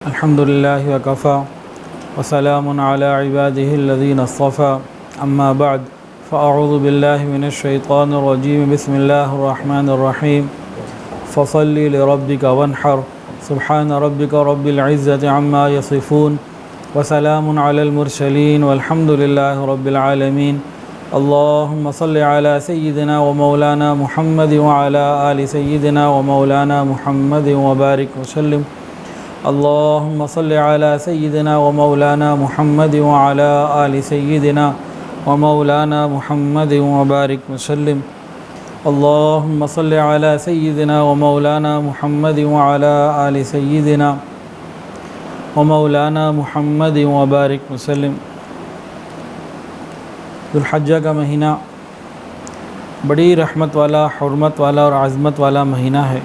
الحمد لله وكفى وسلام على عباده الذين اصطفى أما بعد فأعوذ بالله من الشيطان الرجيم بسم الله الرحمن الرحيم فصل لربك وانحر سبحان ربك رب العزة عما يصفون وسلام على المرسلين والحمد لله رب العالمين اللهم صل على سيدنا ومولانا محمد وعلى آل سيدنا ومولانا محمد وبارك وسلم اللهم صل على سيدنا ومولانا محمد وعلى آل سيدنا ومولانا محمد وبارك وسلم اللهم صل على سيدنا ومولانا محمد وعلى آل سيدنا ومولانا محمد وبارك وسلم۔ ذوالحجہ کا مہینہ بڑی رحمت والا، حرمت والا اور عظمت والا مہینہ ہے۔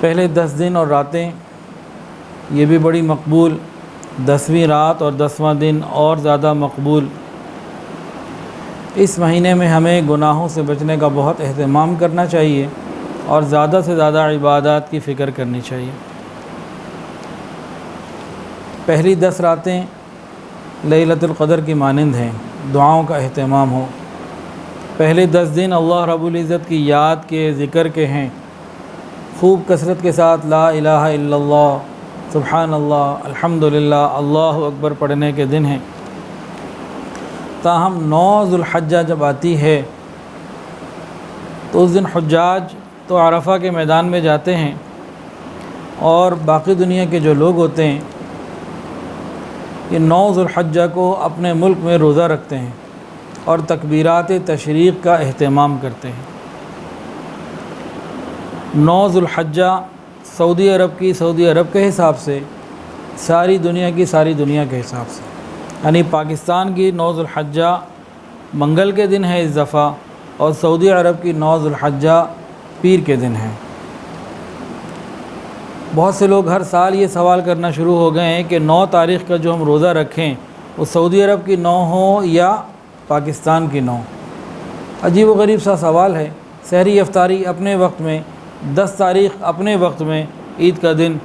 پہلے 10 دن اور راتیں یہ بھی بڑی مقبول، 10ویں رات اور 10واں دن اور زیادہ مقبول۔ اس مہینے میں ہمیں گناہوں سے بچنے کا بہت اہتمام کرنا چاہیے اور زیادہ سے زیادہ عبادات کی فکر کرنی چاہیے۔ پہلی 10 راتیں لیلۃ القدر کی مانند ہیں، دعاؤں کا اہتمام ہو۔ پہلے 10 دن اللہ رب العزت کی یاد کے، ذکر کے ہیں، خوب کثرت کے ساتھ لا الہ الا اللہ، سبحان اللہ، الحمدللہ، اللہ اکبر پڑھنے کے دن ہیں۔ تاہم 9 ذوالحجہ جب آتی ہے تو اس دن حجاج تو عرفہ کے میدان میں جاتے ہیں اور باقی دنیا کے جو لوگ ہوتے ہیں یہ 9 ذوالحجہ کو اپنے ملک میں روزہ رکھتے ہیں اور تکبیرات تشریق کا اہتمام کرتے ہیں۔ 9 ذوالحجہ سعودی عرب کے حساب سے، ساری دنیا کے حساب سے، یعنی پاکستان کی 9 ذوالحجہ منگل کے دن ہے اس دفعہ، اور سعودی عرب کی 9 ذوالحجہ پیر کے دن ہے۔ بہت سے لوگ ہر سال یہ سوال کرنا شروع ہو گئے ہیں کہ 9 تاریخ کا جو ہم روزہ رکھیں وہ سعودی عرب کی 9 ہو یا پاکستان کی 9۔ عجیب و غریب سا سوال ہے۔ سحری افطاری اپنے وقت میں، 10 تاریخ اپنے وقت میں، عید کا دن،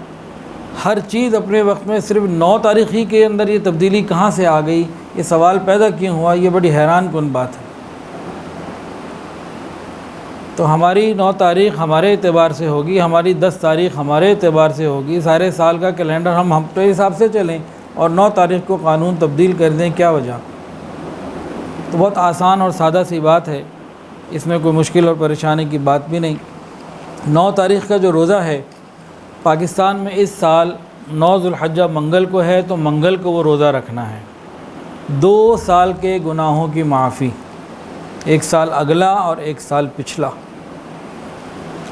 ہر چیز اپنے وقت میں، صرف 9 تاریخ ہی کے اندر یہ تبدیلی کہاں سے آ گئی، یہ سوال پیدا کیوں ہوا، یہ بڑی حیران کن بات ہے۔ تو ہماری 9 تاریخ ہمارے اعتبار سے ہوگی، ہماری 10 تاریخ ہمارے اعتبار سے ہوگی، سارے سال کا کیلنڈر ہم ہفتے حساب سے چلیں اور 9 تاریخ کو قانون تبدیل کر دیں، کیا وجہ؟ تو بہت آسان اور سادہ سی بات ہے، اس میں کوئی مشکل اور پریشانی کی بات بھی نہیں۔ 9 تاریخ کا جو روزہ ہے پاکستان میں اس سال 9 ذوالحجہ منگل کو ہے، تو منگل کو وہ روزہ رکھنا ہے۔ 2 سال کے گناہوں کی معافی، 1 سال اگلا اور 1 سال پچھلا۔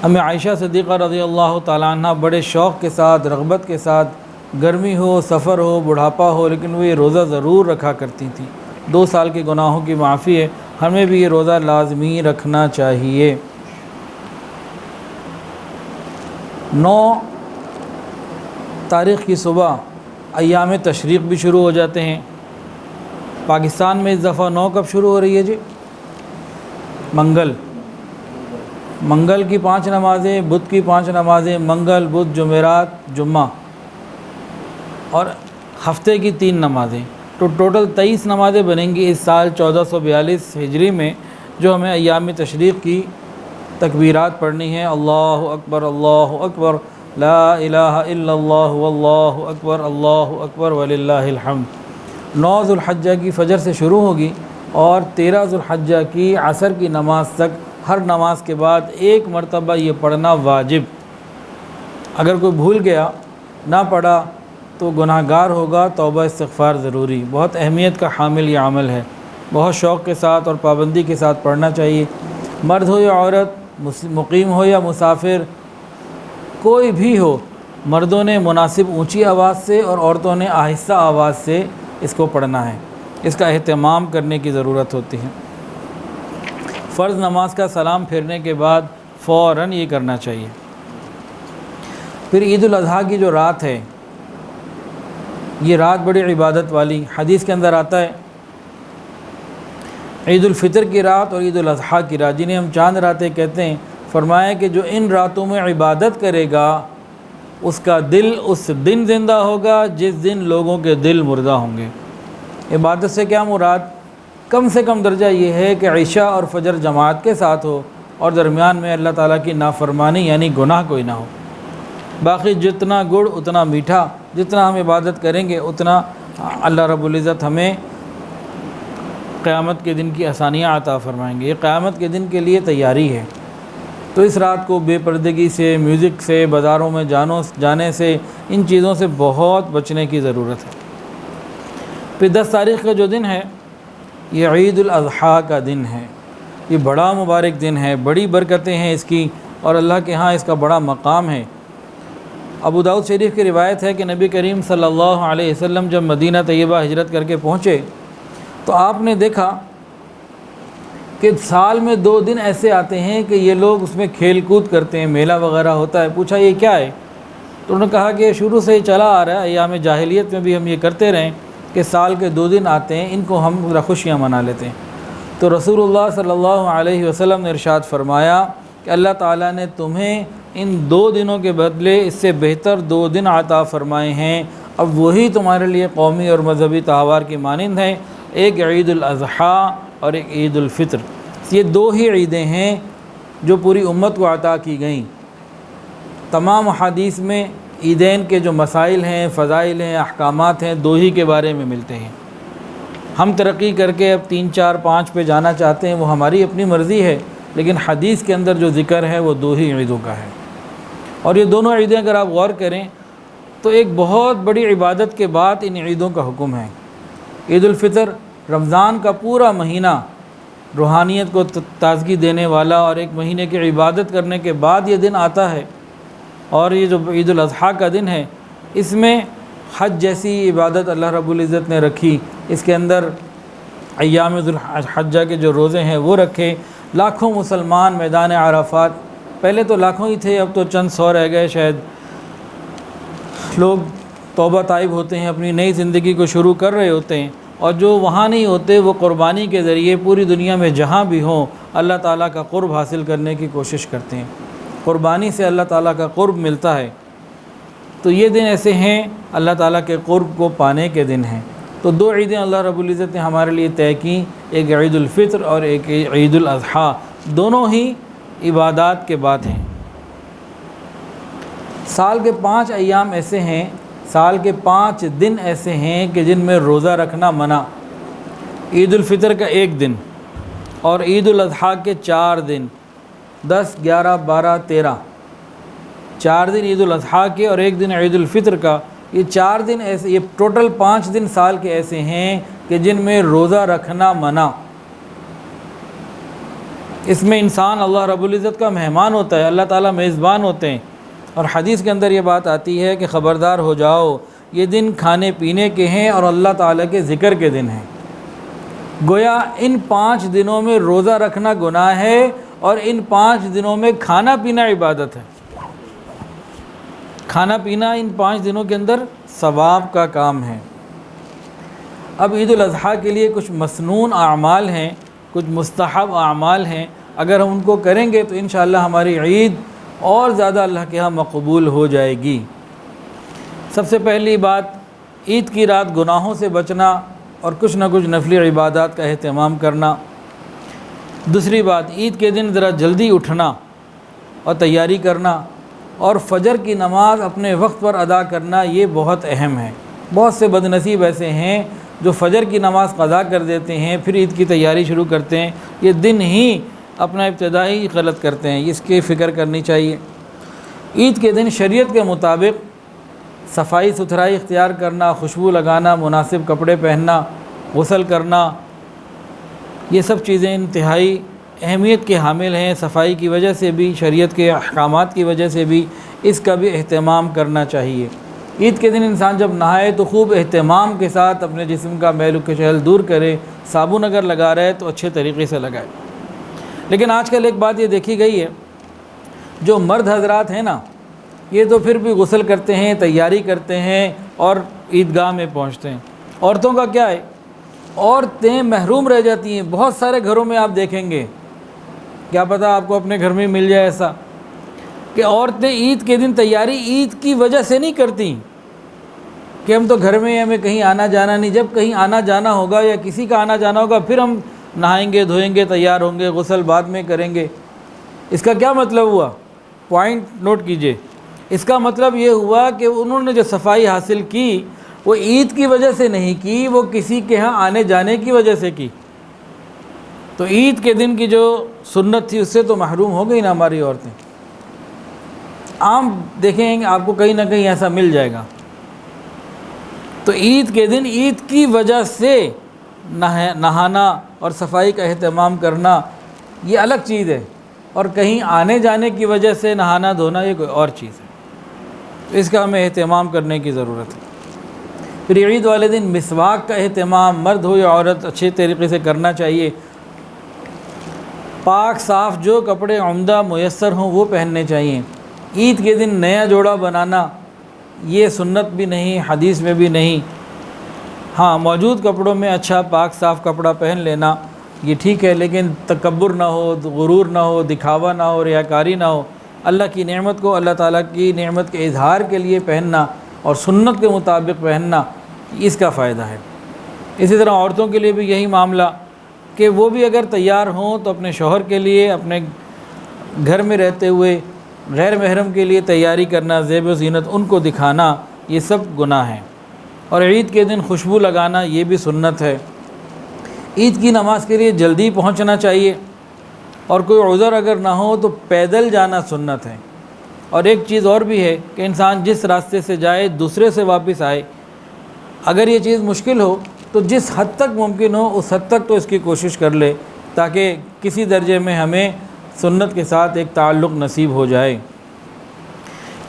ام عائشہ صدیقہ رضی اللہ تعالیٰ عنہ بڑے شوق کے ساتھ، رغبت کے ساتھ، گرمی ہو، سفر ہو، بڑھاپا ہو، لیکن وہ یہ روزہ ضرور رکھا کرتی تھیں۔ 2 سال کے گناہوں کی معافی ہے، ہمیں بھی یہ روزہ لازمی رکھنا چاہیے۔ 9 تاریخ کی صبح ایام تشریق بھی شروع ہو جاتے ہیں۔ پاکستان میں اس دفعہ 9 کب شروع ہو رہی ہے جی؟ منگل کی 5 نمازیں، بدھ کی 5 نمازیں، منگل، بدھ، جمعرات، جمعہ، اور ہفتے کی 3 نمازیں، تو ٹوٹل 23 نمازیں بنیں گی اس سال 1442 ہجری میں، جو ہمیں ایام تشریق کی تکبیرات پڑھنی ہیں۔ اللہ اکبر لا الہ الا اللہ واللہ اکبر وللہ الحمد۔ 9 ذوالحجہ کی فجر سے شروع ہوگی اور 13 ذوالحجہ کی عصر کی نماز تک، ہر نماز کے بعد 1 مرتبہ یہ پڑھنا واجب۔ اگر کوئی بھول گیا، نہ پڑھا تو گناہ گار ہوگا، توبہ استغفار ضروری۔ بہت اہمیت کا حامل یہ عمل ہے، بہت شوق کے ساتھ اور پابندی کے ساتھ پڑھنا چاہیے۔ مرد ہو یا عورت، مقیم ہو یا مسافر، کوئی بھی ہو، مردوں نے مناسب اونچی آواز سے اور عورتوں نے آہستہ آواز سے اس کو پڑھنا ہے۔ اس کا اہتمام کرنے کی ضرورت ہوتی ہے۔ فرض نماز کا سلام پھیرنے کے بعد فوراً یہ کرنا چاہیے۔ پھر عید الاضحیٰ کی جو رات ہے، یہ رات بڑی عبادت والی، حدیث کے اندر آتا ہے عید الفطر کی رات اور عید الاضحیٰ کی رات، جنہیں ہم چاند راتیں کہتے ہیں، فرمایا کہ جو ان راتوں میں عبادت کرے گا اس کا دل اس دن زندہ ہوگا جس دن لوگوں کے دل مردہ ہوں گے۔ عبادت سے کیا مراد؟ کم سے کم درجہ یہ ہے کہ عشاء اور فجر جماعت کے ساتھ ہو اور درمیان میں اللہ تعالیٰ کی نافرمانی یعنی گناہ کوئی نہ ہو۔ باقی جتنا گڑ اتنا میٹھا، جتنا ہم عبادت کریں گے اتنا اللہ رب العزت ہمیں قیامت کے دن کی آسانیاں عطا فرمائیں گے۔ یہ قیامت کے دن کے لیے تیاری ہے۔ تو اس رات کو بے پردگی سے، میوزک سے، بازاروں میں جانے سے، ان چیزوں سے بہت بچنے کی ضرورت ہے۔ پھر 10 تاریخ کا جو دن ہے یہ عید الاضحیٰ کا دن ہے۔ یہ بڑا مبارک دن ہے، بڑی برکتیں ہیں اس کی، اور اللہ کے ہاں اس کا بڑا مقام ہے۔ ابو داؤد شریف کی روایت ہے کہ نبی کریم صلی اللہ علیہ وسلم جب مدینہ طیبہ ہجرت کر کے پہنچے تو آپ نے دیکھا کہ سال میں 2 دن ایسے آتے ہیں کہ یہ لوگ اس میں کھیل کود کرتے ہیں، میلہ وغیرہ ہوتا ہے۔ پوچھا یہ کیا ہے؟ تو انہوں نے کہا کہ شروع سے ہی چلا آ رہا ہے، ایام جاہلیت میں بھی ہم یہ کرتے رہیں کہ سال کے 2 دن آتے ہیں، ان کو ہم ذرا خوشیاں منا لیتے ہیں۔ تو رسول اللہ صلی اللہ علیہ وسلم نے ارشاد فرمایا کہ اللہ تعالیٰ نے تمہیں ان 2 دنوں کے بدلے اس سے بہتر 2 دن عطا فرمائے ہیں، اب وہی تمہارے لیے قومی اور مذہبی تہوار کی مانند ہیں، ایک عید الاضحیٰ اور ایک عید الفطر۔ یہ 2 ہی عیدیں ہیں جو پوری امت کو عطا کی گئیں۔ تمام احادیث میں عیدین کے جو مسائل ہیں، فضائل ہیں، احکامات ہیں، 2 ہی کے بارے میں ملتے ہیں۔ ہم ترقی کر کے اب 3، 4، 5 پہ جانا چاہتے ہیں، وہ ہماری اپنی مرضی ہے، لیکن حدیث کے اندر جو ذکر ہے وہ 2 ہی عیدوں کا ہے۔ اور یہ دونوں عیدیں اگر آپ غور کریں تو ایک بہت بڑی عبادت کے بعد ان عیدوں کا حکم ہے۔ عید الفطر رمضان کا پورا مہینہ روحانیت کو تازگی دینے والا اور ایک مہینے کی عبادت کرنے کے بعد یہ دن آتا ہے، اور یہ جو عید الاضحیٰ کا دن ہے اس میں حج جیسی عبادت اللہ رب العزت نے رکھی، اس کے اندر ایام ذو الحجہ کے جو روزے ہیں وہ رکھے، لاکھوں مسلمان میدان عرفات، پہلے تو لاکھوں ہی تھے، اب تو چند 100 رہ گئے شاید، لوگ توبہ طائب ہوتے ہیں، اپنی نئی زندگی کو شروع کر رہے ہوتے ہیں، اور جو وہاں نہیں ہوتے وہ قربانی کے ذریعے پوری دنیا میں جہاں بھی ہوں اللہ تعالیٰ کا قرب حاصل کرنے کی کوشش کرتے ہیں۔ قربانی سے اللہ تعالیٰ کا قرب ملتا ہے، تو یہ دن ایسے ہیں اللہ تعالیٰ کے قرب کو پانے کے دن ہیں۔ تو 2 عیدیں اللہ رب العزت نے ہمارے لیے طے کی، ایک عید الفطر اور ایک عید الاضحیٰ، دونوں ہی عبادات کے بعد ہیں۔ سال کے 5 ایام ایسے ہیں، سال کے 5 دن ایسے ہیں کہ جن میں روزہ رکھنا منع۔ عید الفطر کا 1 دن اور عید الاضحیٰ کے 4 دن، 10، 11، 12، 13، 4 دن عید الاضحیٰ کے اور 1 دن عید الفطر کا، یہ 4 دن ایسے، یہ ٹوٹل 5 دن سال کے ایسے ہیں کہ جن میں روزہ رکھنا منع۔ اس میں انسان اللہ رب العزت کا مہمان ہوتا ہے، اللہ تعالیٰ میزبان ہوتے ہیں، اور حدیث کے اندر یہ بات آتی ہے کہ خبردار ہو جاؤ، یہ دن کھانے پینے کے ہیں اور اللہ تعالیٰ کے ذکر کے دن ہیں۔ گویا ان 5 دنوں میں روزہ رکھنا گناہ ہے اور ان 5 دنوں میں کھانا پینا عبادت ہے۔ کھانا پینا ان 5 دنوں کے اندر ثواب کا کام ہے۔ اب عید الاضحیٰ کے لیے کچھ مسنون اعمال ہیں، کچھ مستحب اعمال ہیں، اگر ہم ان کو کریں گے تو انشاءاللہ ہماری عید اور زیادہ اللہ کے ہاں مقبول ہو جائے گی۔ سب سے پہلی بات، عید کی رات گناہوں سے بچنا اور کچھ نہ کچھ نفلی عبادات کا اہتمام کرنا۔ دوسری بات، عید کے دن ذرا جلدی اٹھنا اور تیاری کرنا، اور فجر کی نماز اپنے وقت پر ادا کرنا، یہ بہت اہم ہے۔ بہت سے بد نصیب ایسے ہیں جو فجر کی نماز قضا کر دیتے ہیں، پھر عید کی تیاری شروع کرتے ہیں، یہ دن ہی اپنا ابتدائی غلط کرتے ہیں، اس کی فکر کرنی چاہیے۔ عید کے دن شریعت کے مطابق صفائی ستھرائی اختیار کرنا، خوشبو لگانا، مناسب کپڑے پہننا، غسل کرنا، یہ سب چیزیں انتہائی اہمیت کے حامل ہیں۔ صفائی کی وجہ سے بھی، شریعت کے احکامات کی وجہ سے بھی اس کا بھی اہتمام کرنا چاہیے۔ عید کے دن انسان جب نہائے تو خوب اہتمام کے ساتھ اپنے جسم کا میل و کچیل دور کرے، صابن اگر لگا رہے تو اچھے طریقے سے لگائے۔ لیکن آج کل ایک بات یہ دیکھی گئی ہے، جو مرد حضرات ہیں نا، یہ تو پھر بھی غسل کرتے ہیں، تیاری کرتے ہیں اور عیدگاہ میں پہنچتے ہیں۔ عورتوں کا کیا ہے؟ عورتیں محروم رہ جاتی ہیں۔ بہت سارے گھروں میں آپ دیکھیں گے، کیا پتہ آپ کو اپنے گھر میں مل جائے ایسا، کہ عورتیں عید کے دن تیاری عید کی وجہ سے نہیں کرتی کہ ہم تو گھر میں ہیں، ہمیں کہیں آنا جانا نہیں. جب کہیں آنا جانا ہوگا یا کسی کا آنا جانا ہوگا پھر ہم نہائیں گے، دھوئیں گے، تیار ہوں گے، غسل بعد میں کریں گے. اس کا کیا مطلب ہوا؟ پوائنٹ نوٹ کیجئے. اس کا مطلب یہ ہوا کہ انہوں نے جو صفائی حاصل کی وہ عید کی وجہ سے نہیں کی، وہ کسی کے ہاں آنے جانے کی وجہ سے کی. تو عید کے دن کی جو سنت تھی اس سے تو محروم ہو گئی نا ہماری عورتیں. عام دیکھیں آپ کو کہیں نہ کہیں ایسا مل جائے گا. تو عید کے دن عید کی وجہ سے نہانا اور صفائی کا اہتمام کرنا یہ الگ چیز ہے، اور کہیں آنے جانے کی وجہ سے نہانا دھونا یہ کوئی اور چیز ہے. تو اس کا ہمیں اہتمام کرنے کی ضرورت ہے. پھر عید والے دن مسواک کا اہتمام مرد ہو یا عورت اچھے طریقے سے کرنا چاہیے. پاک صاف جو کپڑے عمدہ میسر ہوں وہ پہننے چاہیے. عید کے دن نیا جوڑا بنانا یہ سنت بھی نہیں، حدیث میں بھی نہیں. ہاں موجود کپڑوں میں اچھا پاک صاف کپڑا پہن لینا یہ ٹھیک ہے، لیکن تکبر نہ ہو، غرور نہ ہو، دکھاوا نہ ہو، ریاکاری نہ ہو. اللہ کی نعمت کو اللہ تعالیٰ کی نعمت کے اظہار کے لیے پہننا اور سنت کے مطابق پہننا اس کا فائدہ ہے. اسی طرح عورتوں کے لیے بھی یہی معاملہ کہ وہ بھی اگر تیار ہوں تو اپنے شوہر کے لیے، اپنے گھر میں رہتے ہوئے غیر محرم کے لیے تیاری کرنا، زیب و زینت ان کو دکھانا یہ سب گناہ ہیں. اور عید کے دن خوشبو لگانا یہ بھی سنت ہے. عید کی نماز کے لیے جلدی پہنچنا چاہیے، اور کوئی عذر اگر نہ ہو تو پیدل جانا سنت ہے. اور ایک چیز اور بھی ہے کہ انسان جس راستے سے جائے دوسرے سے واپس آئے. اگر یہ چیز مشکل ہو تو جس حد تک ممکن ہو اس حد تک تو اس کی کوشش کر لے، تاکہ کسی درجے میں ہمیں سنت کے ساتھ ایک تعلق نصیب ہو جائے.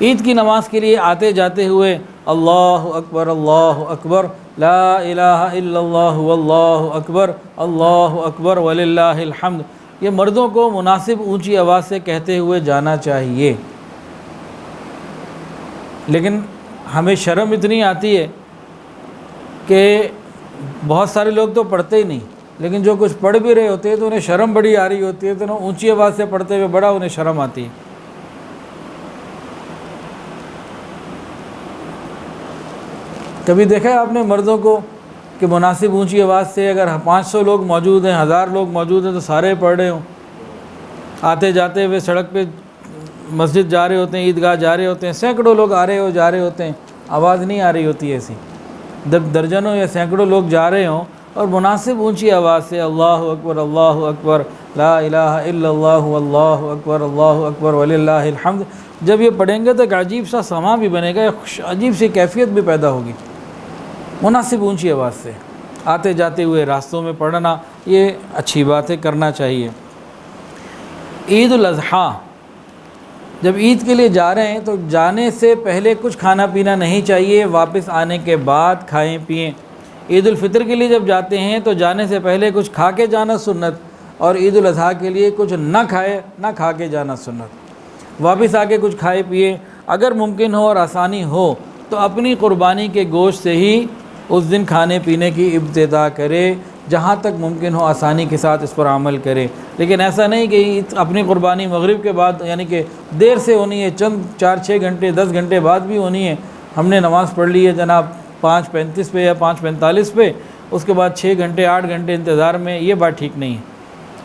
عید کی نماز کے لیے آتے جاتے ہوئے اللہ اکبر اللہ اکبر، لا الہ الا اللہ واللہ اکبر، اللہ اکبر وللہ الحمد، یہ مردوں کو مناسب اونچی آواز سے کہتے ہوئے جانا چاہیے. لیکن ہمیں شرم اتنی آتی ہے کہ بہت سارے لوگ تو پڑھتے ہی نہیں، لیکن جو کچھ پڑھ بھی رہے ہوتے ہیں تو انہیں شرم بڑی آ رہی ہوتی ہے، تو انہیں اونچی آواز سے پڑھتے ہوئے بڑا انہیں شرم آتی ہے. کبھی دیکھا ہے آپ نے مردوں کو کہ مناسب اونچی آواز سے اگر 500 لوگ موجود ہیں، 1000 لوگ موجود ہیں تو سارے پڑھ رہے ہوں؟ آتے جاتے ہوئے سڑک پہ مسجد جا رہے ہوتے ہیں، عیدگاہ جا رہے ہوتے ہیں، سینکڑوں لوگ آ رہے ہو جا رہے ہوتے ہیں، آواز نہیں آ رہی ہوتی ایسی. درجنوں یا سینکڑوں لوگ جا رہے ہوں اور مناسب اونچی آواز سے اللہ اکبر لا الہ الا اللہ واللہ اکبر وللہ الحمد جب یہ پڑھیں گے تو ایک عجیب سا سما بھی بنے گا، ایک عجیب سی کیفیت بھی پیدا ہوگی. مناسب اونچی آواز سے آتے جاتے ہوئے راستوں میں پڑھنا یہ اچھی بات ہے، کرنا چاہیے. عید الاضحیٰ جب عید کے لیے جا رہے ہیں تو جانے سے پہلے کچھ کھانا پینا نہیں چاہیے، واپس آنے کے بعد کھائیں پئیں. عید الفطر کے لیے جب جاتے ہیں تو جانے سے پہلے کچھ کھا کے جانا سنت، اور عید الاضحیٰ کے لیے کچھ نہ کھا کے جانا سنت. واپس آ کے کچھ کھائے پیے، اگر ممکن ہو اور آسانی ہو تو اپنی قربانی کے گوشت سے ہی اس دن کھانے پینے کی ابتدا کرے، جہاں تک ممکن ہو آسانی کے ساتھ اس پر عمل کرے. لیکن ایسا نہیں کہ اپنی قربانی مغرب کے بعد یعنی کہ دیر سے ہونی ہے، چند 4-6 گھنٹے 10 گھنٹے بعد بھی ہونی ہے. ہم نے نماز پڑھ لی ہے جناب 5:35 پہ یا 5:45 پہ، اس کے بعد 6 گھنٹے 8 گھنٹے انتظار میں، یہ بات ٹھیک نہیں ہے.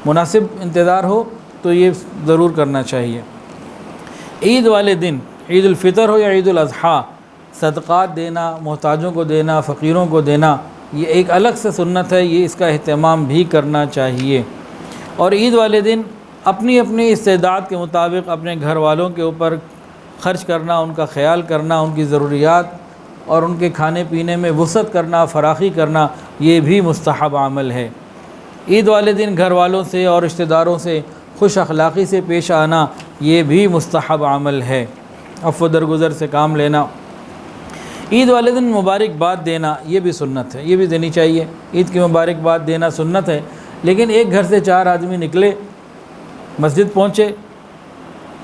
مناسب انتظار ہو تو یہ ضرور کرنا چاہیے. عید والے دن عید الفطر ہو یا عید الاضحیٰ، صدقات دینا، محتاجوں کو دینا، فقیروں کو دینا یہ ایک الگ سے سنت ہے، یہ اس کا اہتمام بھی کرنا چاہیے. اور عید والے دن اپنی اپنی استعداد کے مطابق اپنے گھر والوں کے اوپر خرچ کرنا، ان کا خیال کرنا، ان کی ضروریات اور ان کے کھانے پینے میں وسعت کرنا، فراخی کرنا یہ بھی مستحب عمل ہے. عید والے دن گھر والوں سے اور رشتہ داروں سے خوش اخلاقی سے پیش آنا یہ بھی مستحب عمل ہے. عفو درگزر سے کام لینا. عید والے دن مبارکباد دینا یہ بھی سنت ہے، یہ بھی دینی چاہیے. عید کی مبارکباد دینا سنت ہے، لیکن ایک گھر سے 4 آدمی نکلے، مسجد پہنچے،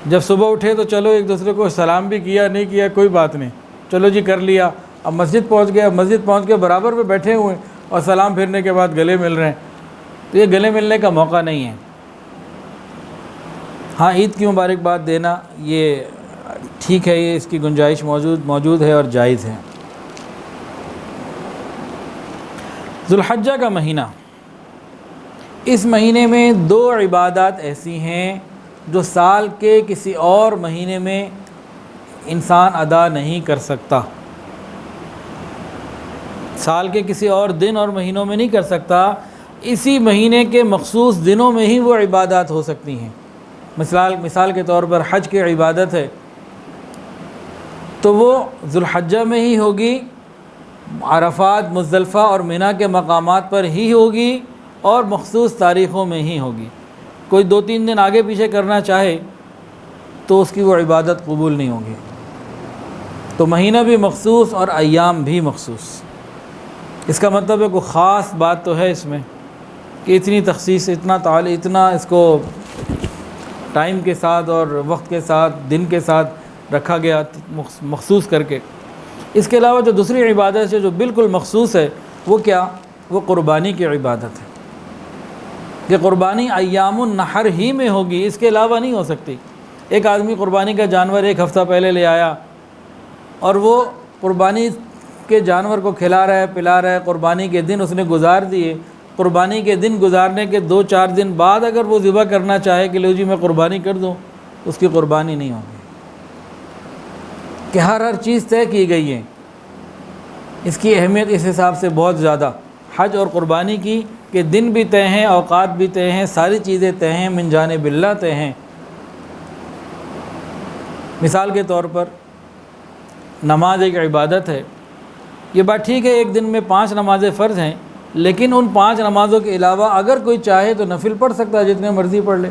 جب صبح اٹھے تو چلو ایک دوسرے کو سلام بھی کیا، نہیں کیا کوئی بات نہیں، چلو جی کر لیا. اب مسجد پہنچ گیا، مسجد پہنچ کے برابر پہ بیٹھے ہوئے اور سلام پھرنے کے بعد گلے مل رہے ہیں، تو یہ گلے ملنے کا موقع نہیں ہے. ہاں عید کی مبارکباد دینا یہ ٹھیک ہے، یہ اس کی گنجائش موجود ہے اور جائز ہے۔ ذوالحجہ کا مہینہ، اس مہینے میں 2 عبادات ایسی ہیں جو سال کے کسی اور مہینے میں انسان ادا نہیں کر سکتا، سال کے کسی اور دن اور مہینوں میں نہیں کر سکتا، اسی مہینے کے مخصوص دنوں میں ہی وہ عبادات ہو سکتی ہیں۔ مثال کے طور پر حج کی عبادت ہے تو وہ ذوالحجہ میں ہی ہوگی، عرفات، مزدلفہ اور منی کے مقامات پر ہی ہوگی اور مخصوص تاریخوں میں ہی ہوگی۔ کوئی 2-3 دن آگے پیچھے کرنا چاہے تو اس کی وہ عبادت قبول نہیں ہوگی۔ تو مہینہ بھی مخصوص اور ایام بھی مخصوص، اس کا مطلب ہے کوئی خاص بات تو ہے اس میں کہ اتنی تخصیص، اتنا اس کو ٹائم کے ساتھ اور وقت کے ساتھ، دن کے ساتھ رکھا گیا مخصوص کر کے۔ اس کے علاوہ جو دوسری عبادت ہے جو بالکل مخصوص ہے وہ کیا؟ وہ قربانی کی عبادت ہے کہ قربانی ایام النحر ہی میں ہوگی، اس کے علاوہ نہیں ہو سکتی۔ ایک آدمی قربانی کا جانور 1 ہفتہ پہلے لے آیا اور وہ قربانی کے جانور کو کھلا رہا ہے، پلا رہا ہے، قربانی کے دن اس نے گزار دیے، قربانی کے دن گزارنے کے 2-4 دن بعد اگر وہ ذبح کرنا چاہے کہ لو جی میں قربانی کر دوں، اس کی قربانی نہیں ہوگی، کہ ہر چیز طے کی گئی ہے۔ اس کی اہمیت اس حساب سے بہت زیادہ، حج اور قربانی کی کہ دن بھی طے ہیں، اوقات بھی طے ہیں، ساری چیزیں طے ہیں، من جانب اللہ طے ہیں۔ مثال کے طور پر نماز ایک عبادت ہے، یہ بات ٹھیک ہے ایک دن میں 5 نمازیں فرض ہیں، لیکن ان 5 نمازوں کے علاوہ اگر کوئی چاہے تو نفل پڑھ سکتا ہے، جتنے مرضی پڑھ لے۔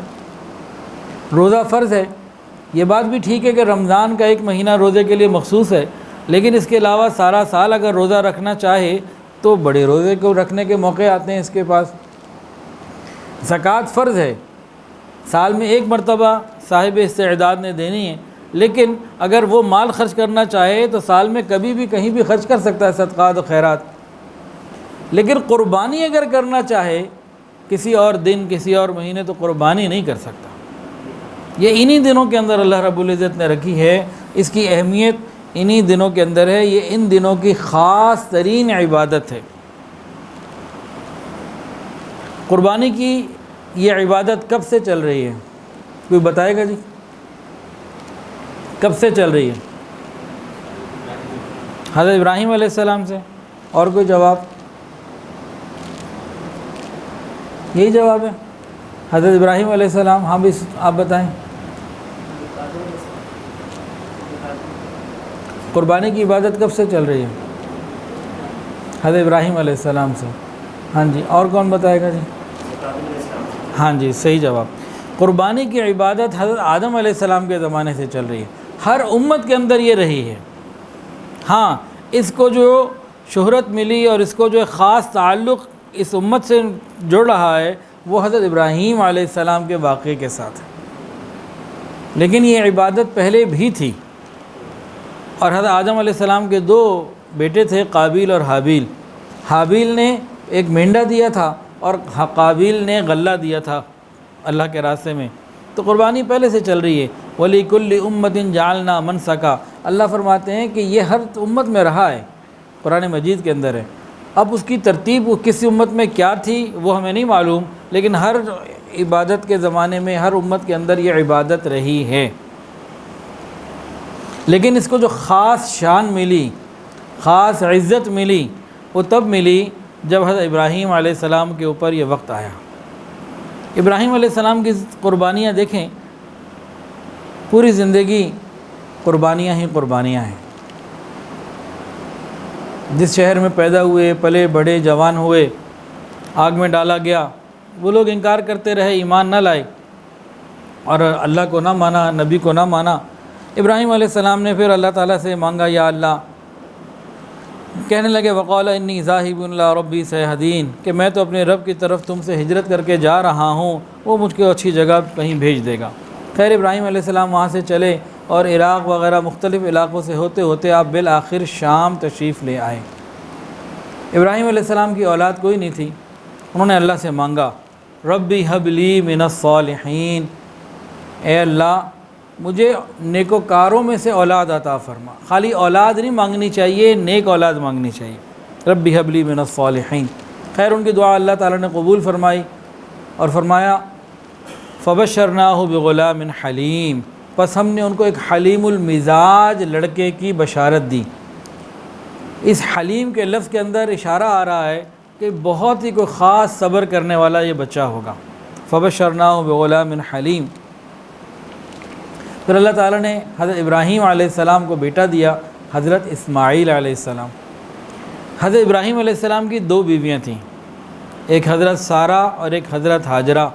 روزہ فرض ہے، یہ بات بھی ٹھیک ہے کہ رمضان کا 1 مہینہ روزے کے لیے مخصوص ہے، لیکن اس کے علاوہ سارا سال اگر روزہ رکھنا چاہے تو بڑے روزے کو رکھنے کے موقع آتے ہیں اس کے پاس۔ زکوٰۃ فرض ہے، سال میں 1 مرتبہ صاحب استعداد نے دینی ہے، لیکن اگر وہ مال خرچ کرنا چاہے تو سال میں کبھی بھی کہیں بھی خرچ کر سکتا ہے، صدقات و خیرات۔ لیکن قربانی اگر کرنا چاہے کسی اور دن، کسی اور مہینے، تو قربانی نہیں کر سکتا۔ یہ انہی دنوں کے اندر اللہ رب العزت نے رکھی ہے، اس کی اہمیت انہی دنوں کے اندر ہے، یہ ان دنوں کی خاص ترین عبادت ہے۔ قربانی کی یہ عبادت کب سے چل رہی ہے؟ کوئی بتائے گا جی؟ کب سے چل رہی ہے؟ حضرت ابراہیم علیہ السلام سے۔ اور کوئی جواب؟ یہی جواب ہے، حضرت ابراہیم علیہ السلام۔ ہاں بھی آپ بتائیں، قربانی کی عبادت کب سے چل رہی ہے؟ حضرت ابراہیم علیہ السلام سے۔ ہاں جی، اور کون بتائے گا جی؟ ہاں جی، صحیح جواب۔ قربانی کی عبادت حضرت آدم علیہ السلام کے زمانے سے چل رہی ہے، ہر امت کے اندر یہ رہی ہے۔ ہاں، اس کو جو شہرت ملی اور اس کو جو خاص تعلق اس امت سے جڑ رہا ہے وہ حضرت ابراہیم علیہ السلام کے واقعے کے ساتھ ہے، لیکن یہ عبادت پہلے بھی تھی۔ اور حضرت آدم علیہ السلام کے 2 بیٹے تھے، قابیل اور حابیل۔ حابیل نے ایک مینڈا دیا تھا اور قابیل نے غلہ دیا تھا اللہ کے راستے میں، تو قربانی پہلے سے چل رہی ہے۔ وَلِكُلِّ أُمَّةٍ جَعَلْنَا مَنْسَكًا، اللہ فرماتے ہیں کہ یہ ہر امت میں رہا ہے، قرآن مجید کے اندر ہے۔ اب اس کی ترتیب وہ کس امت میں کیا تھی وہ ہمیں نہیں معلوم، لیکن ہر عبادت کے زمانے میں ہر امت کے اندر یہ عبادت رہی ہے۔ لیکن اس کو جو خاص شان ملی، خاص عزت ملی، وہ تب ملی جب حضرت ابراہیم علیہ السلام کے اوپر یہ وقت آیا۔ ابراہیم علیہ السلام کی قربانیاں دیکھیں، پوری زندگی قربانیاں ہی قربانیاں ہیں۔ جس شہر میں پیدا ہوئے، پلے بڑھے، جوان ہوئے، آگ میں ڈالا گیا، وہ لوگ انکار کرتے رہے، ایمان نہ لائے اور اللہ کو نہ مانا، نبی کو نہ مانا۔ ابراہیم علیہ السلام نے پھر اللہ تعالیٰ سے مانگا، یا اللہ، کہنے لگے وقال انی ذاہب الی ربی سیہدین، کہ میں تو اپنے رب کی طرف تم سے ہجرت کر کے جا رہا ہوں، وہ مجھ کو اچھی جگہ کہیں بھیج دے گا۔ خیر ابراہیم علیہ السلام وہاں سے چلے اور عراق وغیرہ مختلف علاقوں سے ہوتے ہوتے آپ بالآخر شام تشریف لے آئے۔ ابراہیم علیہ السلام کی اولاد کوئی نہیں تھی، انہوں نے اللہ سے مانگا، ربی حب لی من الصالحین، اے اللہ مجھے نیکوکاروں میں سے اولاد عطا فرما. خالی اولاد نہیں مانگنی چاہیے، نیک اولاد مانگنی چاہیے. رب هب لی من الصالحین. خیر ان کی دعا اللہ تعالیٰ نے قبول فرمائی اور فرمایا فبشرناہ بغلام حلیم، پس ہم نے ان کو ایک حلیم المزاج لڑکے کی بشارت دی. اس حلیم کے لفظ کے اندر اشارہ آ رہا ہے کہ بہت ہی کوئی خاص صبر کرنے والا یہ بچہ ہوگا. فبشرناہ بغلام حلیم. پھر اللہ تعالیٰ نے حضرت ابراہیم علیہ السلام کو بیٹا دیا، حضرت اسماعیل علیہ السلام. حضرت ابراہیم علیہ السلام کی 2 بیویاں تھیں، ایک حضرت سارہ اور ایک حضرت ہاجرہ.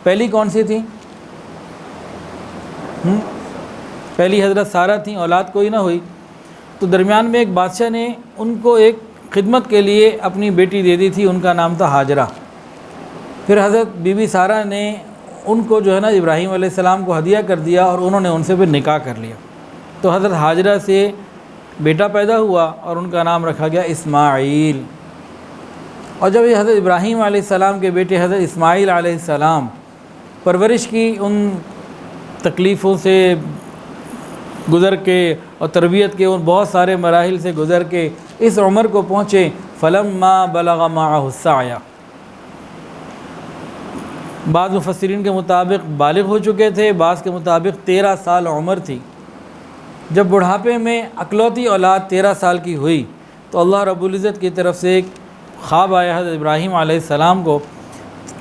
پہلی کون سی تھی؟ پہلی حضرت سارہ تھیں، اولاد کوئی نہ ہوئی تو درمیان میں ایک بادشاہ نے ان کو ایک خدمت کے لیے اپنی بیٹی دے دی تھی، ان کا نام تھا ہاجرہ. پھر حضرت بی بی سارہ نے ان کو جو ہے نا ابراہیم علیہ السلام کو ہدیہ کر دیا اور انہوں نے ان سے پھر نکاح کر لیا. تو حضرت ہاجرہ سے بیٹا پیدا ہوا اور ان کا نام رکھا گیا اسماعیل. اور جب یہ حضرت ابراہیم علیہ السلام کے بیٹے حضرت اسماعیل علیہ السلام پرورش کی ان تکلیفوں سے گزر کے اور تربیت کے ان بہت سارے مراحل سے گزر کے اس عمر کو پہنچے، فلما بلغ معہ السعی، بعض مفسرین کے مطابق بالغ ہو چکے تھے، بعض کے مطابق 13 سال عمر تھی. جب بڑھاپے میں اکلوتی اولاد 13 سال کی ہوئی تو اللہ رب العزت کی طرف سے ایک خواب آیا حضرت ابراہیم علیہ السلام کو.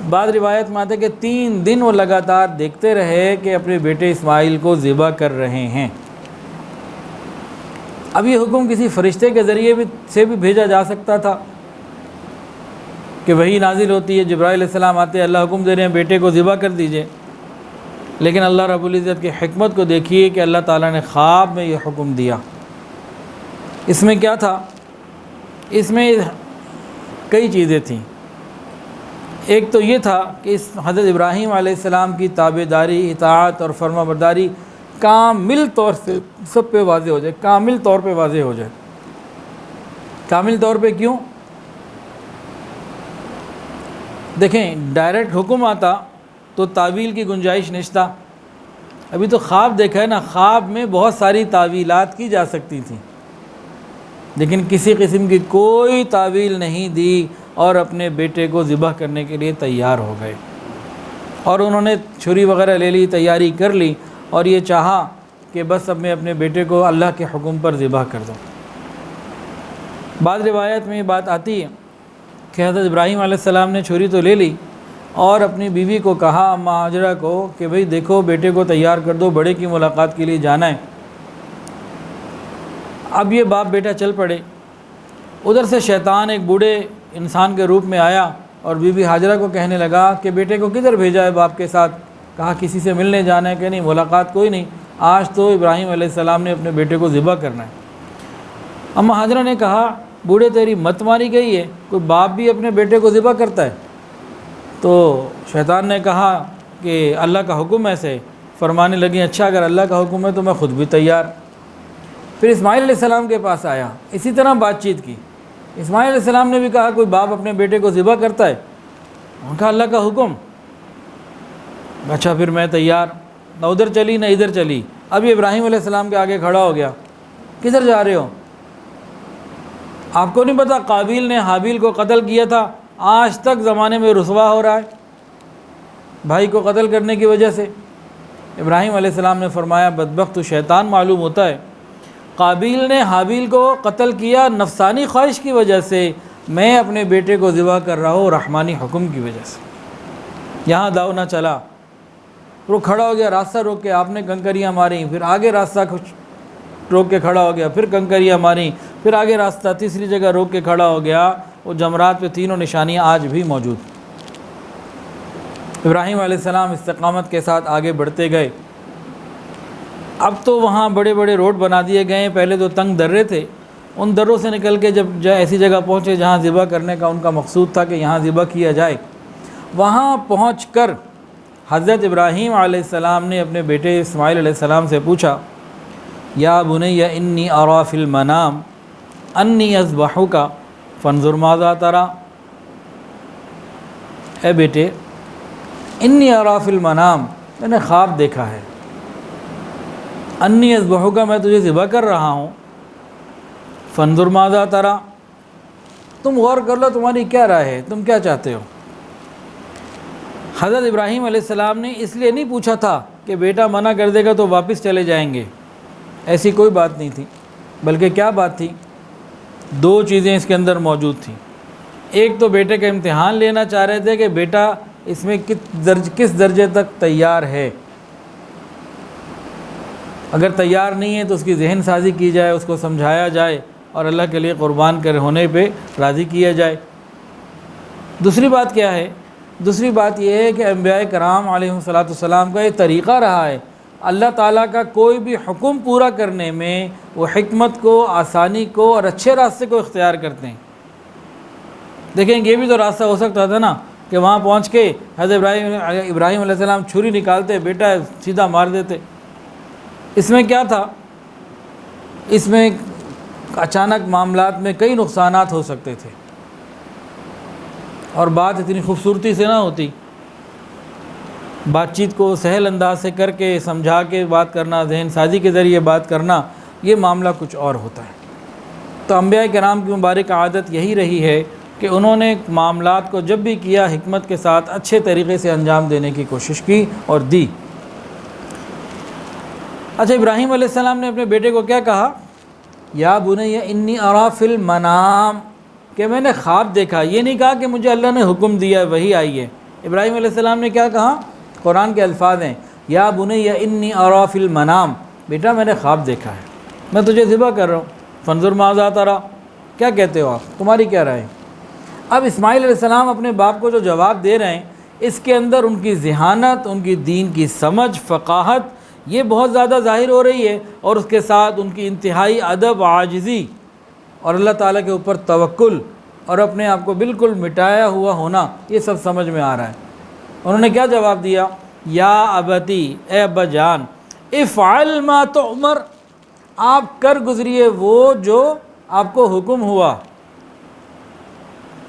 بعض روایت میں آتا ہے کہ 3 دن وہ لگاتار دیکھتے رہے کہ اپنے بیٹے اسماعیل کو ذبح کر رہے ہیں. اب یہ حکم کسی فرشتے کے ذریعے سے بھی بھیجا جا سکتا تھا کہ وہی نازل ہوتی ہے، جبرائیل علیہ السلام آتے ہیں، اللہ حکم دے رہے ہیں بیٹے کو ذبح کر دیجئے. لیکن اللہ رب العزت کی حکمت کو دیکھیے کہ اللہ تعالیٰ نے خواب میں یہ حکم دیا. اس میں کیا تھا؟ اس میں کئی چیزیں تھیں. ایک تو یہ تھا کہ اس حضرت ابراہیم علیہ السلام کی تابعداری، اطاعت اور فرما برداری کامل طور سے سب پہ واضح ہو جائے، کامل طور پہ واضح ہو جائے. کامل طور پہ کیوں؟ دیکھیں ڈائریکٹ حکم آتا تو تعویل کی گنجائش نشتا. ابھی تو خواب دیکھا ہے نا، خواب میں بہت ساری تعویلات کی جا سکتی تھیں لیکن کسی قسم کی کوئی تعویل نہیں دی اور اپنے بیٹے کو ذبح کرنے کے لیے تیار ہو گئے. اور انہوں نے چھری وغیرہ لے لی، تیاری کر لی اور یہ چاہا کہ بس اب میں اپنے بیٹے کو اللہ کے حکم پر ذبح کر دوں. بعض روایت میں یہ بات آتی ہے کہ حضرت ابراہیم علیہ السلام نے چھری تو لے لی اور اپنی بیوی کو کہا، اماں ہاجرہ کو، کہ بھئی دیکھو بیٹے کو تیار کر دو، بڑے کی ملاقات کے لیے جانا ہے. اب یہ باپ بیٹا چل پڑے. ادھر سے شیطان ایک بوڑھے انسان کے روپ میں آیا اور بی بی ہاجرہ کو کہنے لگا کہ بیٹے کو کدھر بھیجا ہے باپ کے ساتھ؟ کہا کسی سے ملنے جانا ہے کہ نہیں، ملاقات کوئی نہیں، آج تو ابراہیم علیہ السلام نے اپنے بیٹے کو ذبح کرنا ہے. اماں ہاجرہ نے کہا، بوڑھے تیری مت ماری گئی ہے، کوئی باپ بھی اپنے بیٹے کو ذبح کرتا ہے؟ تو شیطان نے کہا کہ اللہ کا حکم ایسے. فرمانے لگی اچھا اگر اللہ کا حکم ہے تو میں خود بھی تیار. پھر اسماعیل علیہ السلام کے پاس آیا، اسی طرح بات چیت کی. اسماعیل علیہ السلام نے بھی کہا کوئی باپ اپنے بیٹے کو ذبح کرتا ہے؟ انہوں نے کہا اللہ کا حکم. اچھا پھر میں تیار. نہ ادھر چلی نہ ادھر چلی. اب یہ ابراہیم علیہ السلام کے آگے کھڑا ہو گیا، کدھر جا رہے ہو؟ آپ کو نہیں پتا قابیل نے حابیل کو قتل کیا تھا، آج تک زمانے میں رسوا ہو رہا ہے بھائی کو قتل کرنے کی وجہ سے. ابراہیم علیہ السلام نے فرمایا بدبخت تو شیطان معلوم ہوتا ہے. قابیل نے حابیل کو قتل کیا نفسانی خواہش کی وجہ سے، میں اپنے بیٹے کو ذبح کر رہا ہوں رحمانی حکم کی وجہ سے. یہاں داؤ نہ چلا. وہ کھڑا ہو گیا، راستہ روک کے آپ نے کنکریاں ماری، پھر آگے راستہ روک کے کھڑا ہو گیا، پھر کنکریاں ماری، پھر آگے راستہ، تیسری جگہ روک کے کھڑا ہو گیا. وہ جمرات پہ تینوں نشانیاں آج بھی موجود. ابراہیم علیہ السلام استقامت کے ساتھ آگے بڑھتے گئے. اب تو وہاں بڑے بڑے روڈ بنا دیے گئے ہیں، پہلے تو تنگ درے تھے. ان دروں سے نکل کے جب ایسی جگہ پہنچے جہاں ذبح کرنے کا ان کا مقصود تھا کہ یہاں ذبح کیا جائے، وہاں پہنچ کر حضرت ابراہیم علیہ السلام نے اپنے بیٹے اسماعیل علیہ السلام سے پوچھا، یا بنی انی ارا فی المنام انی اذبحک فانظر ماذا تری. اے بیٹے، انی ارا فی المنام، میں نے خواب دیکھا ہے، انی اذبحک، میں تجھے ذبح کر رہا ہوں، فانظر ماذا تری، تم غور کر لو تمہاری کیا رائے ہے، تم کیا چاہتے ہو۔ حضرت ابراہیم علیہ السلام نے اس لیے نہیں پوچھا تھا کہ بیٹا منع کر دے گا تو واپس چلے جائیں گے، ایسی کوئی بات نہیں تھی، بلکہ کیا بات تھی، دو چیزیں اس کے اندر موجود تھیں۔ ایک تو بیٹے کا امتحان لینا چاہ رہے تھے کہ بیٹا اس میں کس درجے تک تیار ہے، اگر تیار نہیں ہے تو اس کی ذہن سازی کی جائے، اس کو سمجھایا جائے اور اللہ کے لیے قربان کر ہونے پہ راضی کیا جائے۔ دوسری بات کیا ہے؟ دوسری بات یہ ہے کہ انبیاء کرام علیہ السلام کا یہ طریقہ رہا ہے، اللہ تعالیٰ کا کوئی بھی حکم پورا کرنے میں وہ حکمت کو، آسانی کو اور اچھے راستے کو اختیار کرتے ہیں۔ دیکھیں یہ بھی تو راستہ ہو سکتا تھا نا کہ وہاں پہنچ کے حضرت ابراہیم علیہ السلام چھری نکالتے، بیٹا سیدھا مار دیتے۔ اس میں کیا تھا؟ اس میں اچانک معاملات میں کئی نقصانات ہو سکتے تھے اور بات اتنی خوبصورتی سے نہ ہوتی۔ بات چیت کو سہل انداز سے کر کے، سمجھا کے بات کرنا، ذہن سازی کے ذریعے بات کرنا، یہ معاملہ کچھ اور ہوتا ہے۔ تو انبیاء کرام کی مبارک عادت یہی رہی ہے کہ انہوں نے معاملات کو جب بھی کیا حکمت کے ساتھ اچھے طریقے سے انجام دینے کی کوشش کی اور دی۔ اچھا، ابراہیم علیہ السلام نے اپنے بیٹے کو کیا کہا؟ یا بنی انی اری فی المنام، کہ میں نے خواب دیکھا، یہ نہیں کہا کہ مجھے اللہ نے حکم دیا ہے، وہی آئی ہے۔ ابراہیم علیہ السلام نے کیا کہا؟ قرآن کے الفاظ ہیں، یا بنی انی اری فی المنام، بیٹا میں نے خواب دیکھا ہے، میں تجھے ذبح کر رہا ہوں، فانظر ماذا تری، کیا کہتے ہو آپ، تمہاری کیا رائے ہے؟ اب اسماعیل علیہ السلام اپنے باپ کو جو جواب دے رہے ہیں، اس کے اندر ان کی ذہانت، ان کی دین کی سمجھ، فقاہت، یہ بہت زیادہ ظاہر ہو رہی ہے، اور اس کے ساتھ ان کی انتہائی ادب، عاجزی اور اللہ تعالیٰ کے اوپر توکل اور اپنے آپ کو بالکل مٹایا ہوا ہونا، یہ سب سمجھ میں آ رہا ہے۔ انہوں نے کیا جواب دیا؟ یا ابتی، اے ابا جان، افعل ما تؤمر، آپ کر گزریے وہ جو آپ کو حکم ہوا۔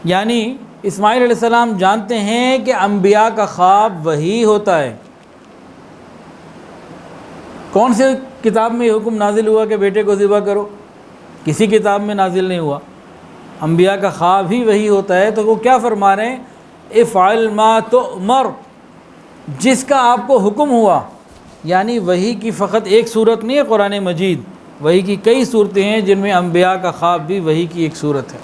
یعنی اسماعیل علیہ السلام جانتے ہیں کہ انبیاء کا خواب وہی ہوتا ہے۔ کون سے کتاب میں یہ حکم نازل ہوا کہ بیٹے کو ذبح کرو؟ کسی کتاب میں نازل نہیں ہوا، انبیاء کا خواب ہی وہی ہوتا ہے۔ تو وہ کیا فرما رہے ہیں؟ افعل ما تؤمر، جس کا آپ کو حکم ہوا، یعنی وحی کی فقط ایک صورت نہیں ہے قرآن مجید، وحی کی کئی صورتیں ہیں جن میں انبیاء کا خواب بھی وحی کی ایک صورت ہے۔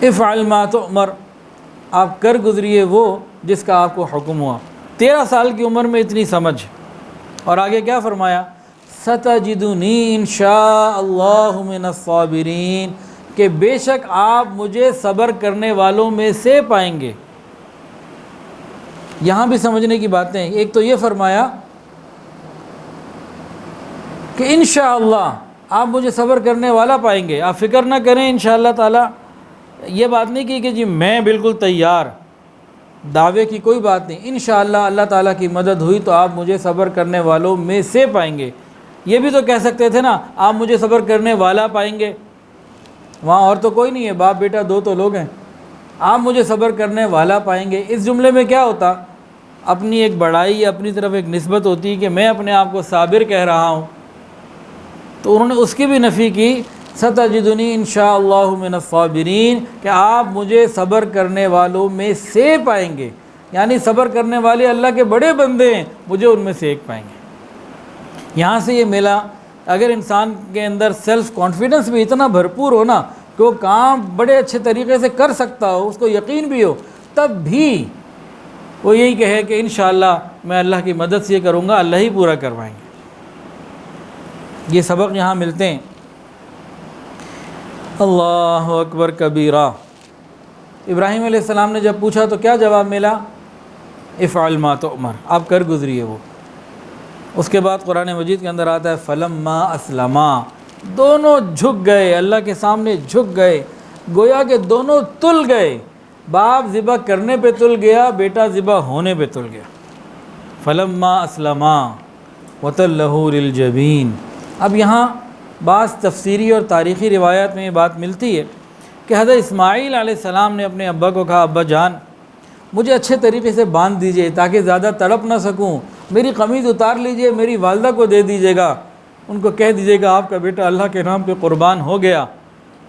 افعل ما تؤمر، آپ کر گزریے وہ جس کا آپ کو حکم ہوا۔ 13 سال کی عمر میں اتنی سمجھ، اور آگے کیا فرمایا؟ ستجدنی انشاء اللہ من الصابرین، کہ بے شک آپ مجھے صبر کرنے والوں میں سے پائیں گے۔ یہاں بھی سمجھنے کی باتیں ہیں۔ ایک تو یہ فرمایا کہ انشاءاللہ آپ مجھے صبر کرنے والا پائیں گے، آپ فکر نہ کریں انشاءاللہ تعالی۔ یہ بات نہیں کی کہ جی میں بالکل تیار، دعوے کی کوئی بات نہیں، انشاءاللہ اللہ تعالیٰ کی مدد ہوئی تو آپ مجھے صبر کرنے والوں میں سے پائیں گے۔ یہ بھی تو کہہ سکتے تھے نا، آپ مجھے صبر کرنے والا پائیں گے، وہاں اور تو کوئی نہیں ہے، باپ بیٹا دو تو لوگ ہیں، آپ مجھے صبر کرنے والا پائیں گے۔ اس جملے میں کیا ہوتا؟ اپنی ایک بڑائی، اپنی طرف ایک نسبت ہوتی کہ میں اپنے آپ کو صابر کہہ رہا ہوں، تو انہوں نے اس کی بھی نفی کی، ستجدنی انشاءاللہ من الصابرین، کہ آپ مجھے صبر کرنے والوں میں سے پائیں گے، یعنی صبر کرنے والے اللہ کے بڑے بندے ہیں، مجھے ان میں سے ایک پائیں گے۔ یہاں سے یہ ملا، اگر انسان کے اندر سیلف کانفیڈنس بھی اتنا بھرپور ہو نا کہ وہ کام بڑے اچھے طریقے سے کر سکتا ہو، اس کو یقین بھی ہو، تب بھی وہ یہی کہے کہ انشاءاللہ میں اللہ کی مدد سے یہ کروں گا، اللہ ہی پورا کروائیں گے۔ یہ سبق یہاں ملتے ہیں۔ اللہ اکبر کبیرہ۔ ابراہیم علیہ السلام نے جب پوچھا تو کیا جواب ملا؟ افعل ما تؤمر، آپ کر گزریے وہ۔ اس کے بعد قرآن مجید کے اندر آتا ہے فلما اسلما، دونوں جھک گئے، اللہ کے سامنے جھک گئے، گویا کہ دونوں تل گئے، باپ ذبح کرنے پہ تل گیا، بیٹا ذبح ہونے پہ تل گیا۔ فلما اسلما وتلہ للجبین۔ اب یہاں بعض تفسیری اور تاریخی روایات میں یہ بات ملتی ہے کہ حضرت اسماعیل علیہ السلام نے اپنے ابا کو کہا ابا جان، مجھے اچھے طریقے سے باندھ دیجئے تاکہ زیادہ تڑپ نہ سکوں، میری قمیض اتار لیجئے، میری والدہ کو دے دیجئے گا، ان کو کہہ دیجئے گا آپ کا بیٹا اللہ کے نام پہ قربان ہو گیا،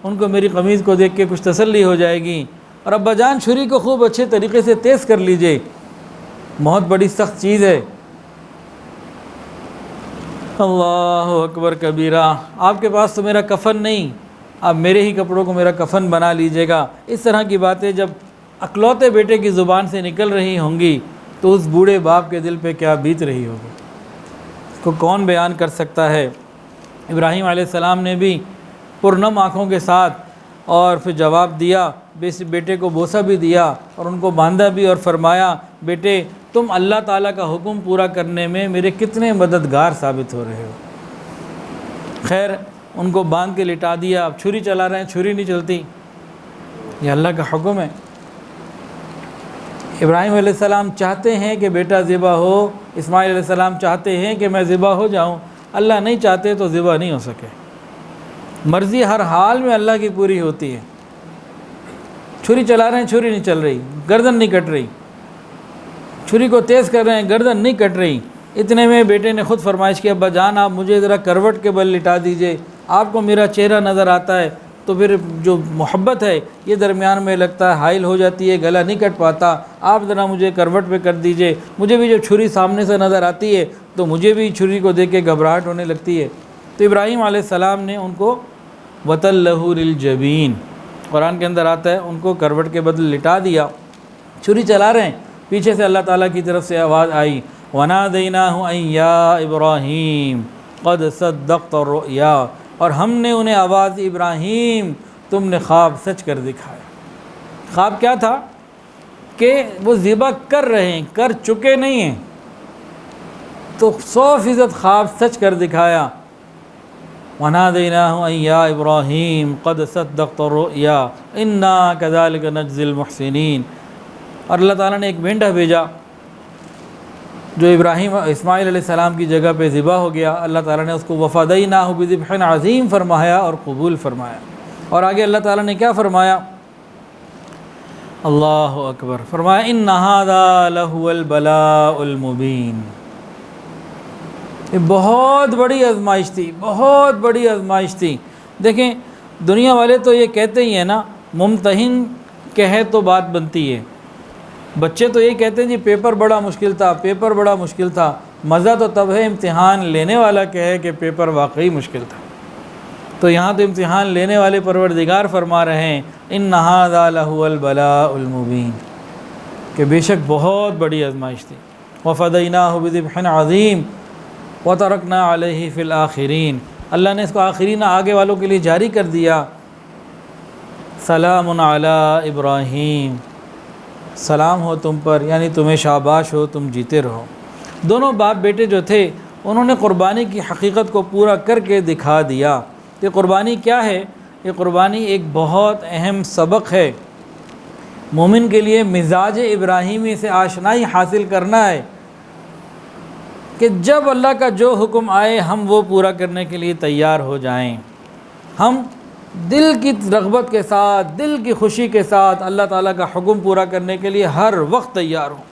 ان کو میری قمیض کو دیکھ کے کچھ تسلی ہو جائے گی، اور ابا جان چھری کو خوب اچھے طریقے سے تیز کر لیجئے، بہت بڑی سخت چیز ہے۔ اللہ اکبر کبیرہ، آپ کے پاس تو میرا کفن نہیں، آپ میرے ہی کپڑوں کو میرا کفن بنا لیجئے گا۔ اس طرح کی باتیں جب اکلوتے بیٹے کی زبان سے نکل رہی ہوں گی تو اس بوڑھے باپ کے دل پہ کیا بیت رہی ہوگی، اس کو کون بیان کر سکتا ہے۔ ابراہیم علیہ السلام نے بھی پرنم آنکھوں کے ساتھ اور پھر جواب دیا، بیٹے کو بوسہ بھی دیا اور ان کو باندھا بھی، اور فرمایا بیٹے تم اللہ تعالیٰ کا حکم پورا کرنے میں میرے کتنے مددگار ثابت ہو رہے ہو۔ خیر ان کو باندھ کے لٹا دیا، اب چھری چلا رہے ہیں، چھری نہیں چلتی، یہ اللہ کا حکم ہے۔ ابراہیم علیہ السلام چاہتے ہیں کہ بیٹا ذبح ہو، اسماعیل علیہ السلام چاہتے ہیں کہ میں ذبح ہو جاؤں، اللہ نہیں چاہتے تو ذبح نہیں ہو سکے۔ مرضی ہر حال میں اللہ کی پوری ہوتی ہے۔ چھری چلا رہے ہیں، چھری نہیں چل رہی، گردن نہیں کٹ رہی، چھری کو تیز کر رہے ہیں، گردن نہیں کٹ رہی۔ اتنے میں بیٹے نے خود فرمائش کی، ابا جان آپ مجھے ذرا کروٹ کے بل لٹا دیجئے، آپ کو میرا چہرہ نظر آتا ہے، تو پھر جو محبت ہے یہ درمیان میں لگتا ہے حائل ہو جاتی ہے، گلا نہیں کٹ پاتا، آپ ذرا مجھے کروٹ پہ کر دیجئے، مجھے بھی جب چھری سامنے سے نظر آتی ہے تو مجھے بھی چھری کو دیکھ کے گھبراہٹ ہونے لگتی ہے۔ تو ابراہیم علیہ السلام نے ان کو وَتَلَّهُ لِلْجَبِينِ، قرآن کے اندر آتا ہے، ان کو کروٹ کے بدل لٹا دیا، چھری چلا رہے ہیں، پیچھے سے اللہ تعالیٰ کی طرف سے آواز آئی وَنَادَيْنَاهُ أَن يَا إِبْرَاهِيمُ قَدْ صَدَّقْتَ الرُّؤْيَا، اور ہم نے انہیں آواز دی ابراہیم تم نے خواب سچ کر دکھایا۔ خواب کیا تھا کہ وہ ذبح کر رہے ہیں، کر چکے نہیں ہیں، تو 100% خواب سچ کر دکھایا۔ وَنَادَيْنَاهُ أَن يَا إِبْرَاهِيمُ قَدْ صَدَّقْتَ الرُّؤْيَا إِنَّا كَذَلِكَ نَجْزِي الْمُحْسِنِينَ، اور اللہ تعالیٰ نے ایک مینڈا بھیجا جو اسماعیل علیہ السلام کی جگہ پہ ذبح ہو گیا، اللہ تعالیٰ نے اس کو وَفَدَيْنَاهُ بِذِبْحٍ عَظِيمٍ فرمایا اور قبول فرمایا۔ اور آگے اللہ تعالیٰ نے کیا فرمایا؟ اللہ اکبر، فرمایا إِنَّ هَذَا لَهُوَ الْبَلَاءُ الْمُبِينُ، یہ بہت بڑی آزمائش تھی، بہت بڑی آزمائش تھی۔ دیکھیں دنیا والے تو یہ کہتے ہی ہیں نا، ممتحن کہے تو بات بنتی ہے، بچے تو یہ کہتے ہیں جی پیپر بڑا مشکل تھا، پیپر بڑا مشکل تھا، مزہ تو تب ہے امتحان لینے والا کہے کہ پیپر واقعی مشکل تھا۔ تو یہاں تو امتحان لینے والے پروردگار فرما رہے ہیں إِنَّ هَذَا لَهُوَ الْبَلَاءُ الْمُبِينُ، کہ بے شک بہت بڑی آزمائش تھی۔ وَفَدَيْنَاهُ بِذِبْحٍ عَظِيمٍ وَتَرَكْنَا عَلَيْهِ فِي الْآخِرِينَ، اللہ نے اس کو آخرین آگے والوں کے لیے جاری کر دیا۔ سلام علی ابراہیم، سلام ہو تم پر، یعنی تمہیں شاباش ہو، تم جیتے رہو۔ دونوں باپ بیٹے جو تھے انہوں نے قربانی کی حقیقت کو پورا کر کے دکھا دیا۔ یہ قربانی کیا ہے؟ یہ قربانی ایک بہت اہم سبق ہے، مومن کے لیے مزاج ابراہیمی سے آشنائی حاصل کرنا ہے کہ جب اللہ کا جو حکم آئے ہم وہ پورا کرنے کے لیے تیار ہو جائیں، ہم دل کی رغبت کے ساتھ، دل کی خوشی کے ساتھ اللہ تعالیٰ کا حکم پورا کرنے کے لیے ہر وقت تیار ہوں۔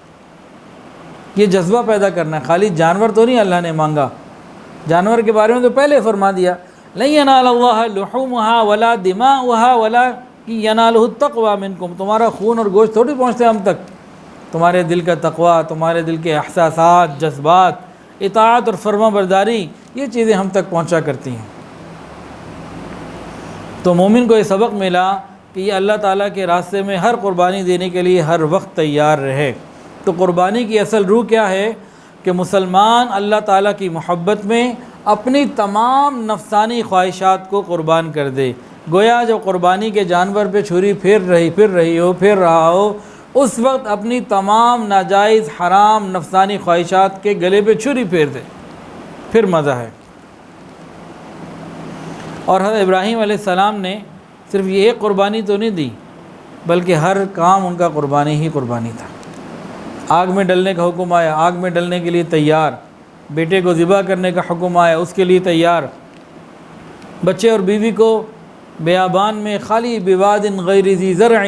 یہ جذبہ پیدا کرنا ہے، خالی جانور تو نہیں اللہ نے مانگا، جانور کے بارے میں تو پہلے فرما دیا لَن يَنَالَ اللَّهَ لُحُومُهَا وَلَا دِمَاؤُهَا وَلَكِنْ يَنَالُهُ التَّقْوَى مِنْكُمْ، تمہارا خون اور گوشت تھوڑی پہنچتے ہم تک، تمہارے دل کا تقویٰ، تمہارے دل کے احساسات، جذبات، اطاعت اور فرما برداری، یہ چیزیں ہم تک پہنچا کرتی ہیں۔ تو مومن کو یہ سبق ملا کہ یہ اللہ تعالیٰ کے راستے میں ہر قربانی دینے کے لیے ہر وقت تیار رہے۔ تو قربانی کی اصل روح کیا ہے کہ مسلمان اللہ تعالیٰ کی محبت میں اپنی تمام نفسانی خواہشات کو قربان کر دے۔ گویا جب قربانی کے جانور پہ چھری پھر رہا ہو اس وقت اپنی تمام ناجائز حرام نفسانی خواہشات کے گلے پہ چھری پھیر دے، پھر مزہ ہے۔ اور حضرت ابراہیم علیہ السلام نے صرف یہ ایک قربانی تو نہیں دی، بلکہ ہر کام ان کا قربانی ہی قربانی تھا۔ آگ میں ڈلنے کا حکم آیا، آگ میں ڈلنے کے لیے تیار، بیٹے کو ذبح کرنے کا حکم آیا، اس کے لیے تیار، بچے اور بیوی کو بیابان میں خالی بواد غیر ذی زرع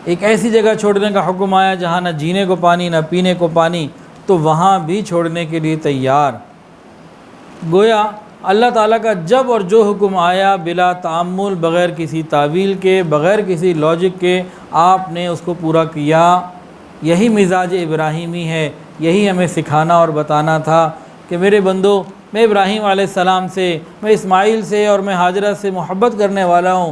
ایک ایسی جگہ چھوڑنے کا حکم آیا جہاں نہ جینے کو پانی نہ پینے کو پانی، تو وہاں بھی چھوڑنے کے لیے تیار۔ گویا اللہ تعالیٰ کا جب اور جو حکم آیا بلا تعمل، بغیر کسی تعویل کے، بغیر کسی لاجک کے، آپ نے اس کو پورا کیا۔ یہی مزاج ابراہیمی ہے، یہی ہمیں سکھانا اور بتانا تھا کہ میرے بندو، میں ابراہیم علیہ السلام سے، میں اسماعیل سے اور میں ہاجرہ سے محبت کرنے والا ہوں،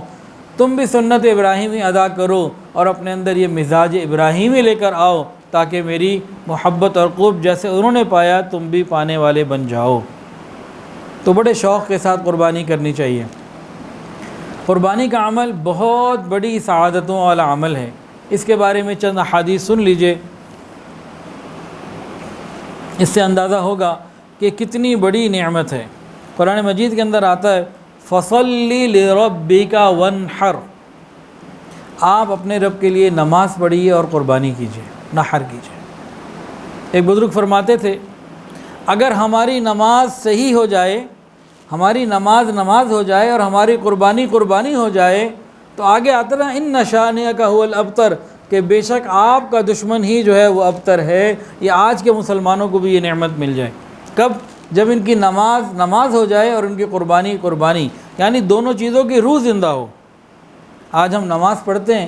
تم بھی سنت ابراہیمی ادا کرو اور اپنے اندر یہ مزاج ابراہیمی لے کر آؤ، تاکہ میری محبت اور قرب جیسے انہوں نے پایا تم بھی پانے والے بن جاؤ۔ تو بڑے شوق کے ساتھ قربانی کرنی چاہیے۔ قربانی کا عمل بہت بڑی سعادتوں والا عمل ہے۔ اس کے بارے میں چند احادیث سن لیجئے، اس سے اندازہ ہوگا کہ کتنی بڑی نعمت ہے۔ قرآن مجید کے اندر آتا ہے فَصَلِّ لِرَبِّكَ وَانْحَرْ، آپ اپنے رب کے لیے نماز پڑھیے اور قربانی کیجیے، نحر کیجیے۔ ایک بزرگ فرماتے تھے اگر ہماری نماز صحیح ہو جائے، ہماری نماز ہو جائے اور ہماری قربانی ہو جائے، تو آگے آتا نا ان شانئک هو الابتر، کہ بے شک آپ کا دشمن ہی جو ہے وہ ابتر ہے۔ یہ آج کے مسلمانوں کو بھی یہ نعمت مل جائے، کب؟ جب ان کی نماز ہو جائے اور ان کی قربانی، یعنی دونوں چیزوں کی روح زندہ ہو۔ آج ہم نماز پڑھتے ہیں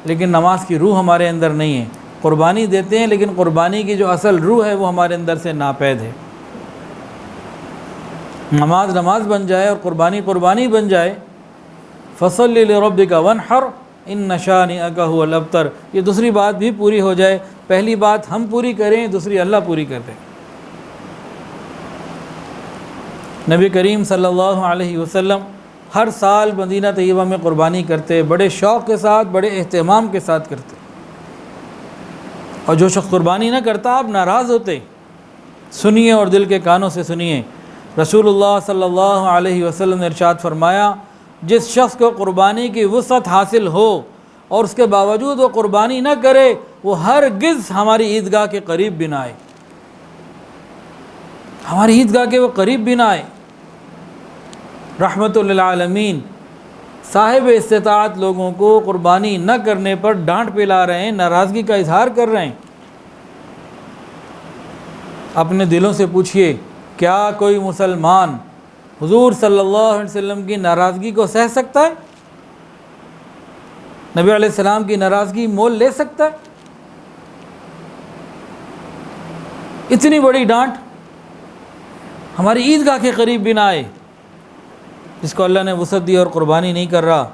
لیکن نماز کی روح ہمارے اندر نہیں ہے، قربانی دیتے ہیں لیکن قربانی کی جو اصل روح ہے وہ ہمارے اندر سے ناپید ہے۔ نماز بن جائے اور قربانی بن جائے، فَصَلِّ لِرَبِّكَ وَانْحَرْ إِنَّ شَانِئَكَ هُوَ الْأَبْتَرُ، یہ دوسری بات بھی پوری ہو جائے۔ پہلی بات ہم پوری کریں، دوسری اللہ پوری کر دے۔ نبی کریم صلی اللہ علیہ وسلم ہر سال مدینہ طیبہ میں قربانی کرتے، بڑے شوق کے ساتھ، بڑے اہتمام کے ساتھ کرتے، اور جو شخص قربانی نہ کرتا آپ ناراض ہوتے۔ سنیے اور دل کے کانوں سے سنیے، رسول اللہ صلی اللہ علیہ وسلم نے ارشاد فرمایا جس شخص کو قربانی کی وسعت حاصل ہو اور اس کے باوجود وہ قربانی نہ کرے، وہ ہرگز ہماری عیدگاہ کے قریب بھی نہ آئے، ہماری عیدگاہ کے وہ قریب بھی نہ آئے۔ رحمت للعالمین صاحب استطاعت لوگوں کو قربانی نہ کرنے پر ڈانٹ پلا رہے ہیں، ناراضگی کا اظہار کر رہے ہیں۔ اپنے دلوں سے پوچھئے، کیا کوئی مسلمان حضور صلی اللہ علیہ وسلم کی ناراضگی کو سہ سکتا ہے؟ نبی علیہ السلام کی ناراضگی مول لے سکتا ہے؟ اتنی بڑی ڈانٹ، ہماری عیدگاہ کے قریب بھی نہ آئے، جس کو اللہ نے وسعت دی اور قربانی نہیں کر رہا۔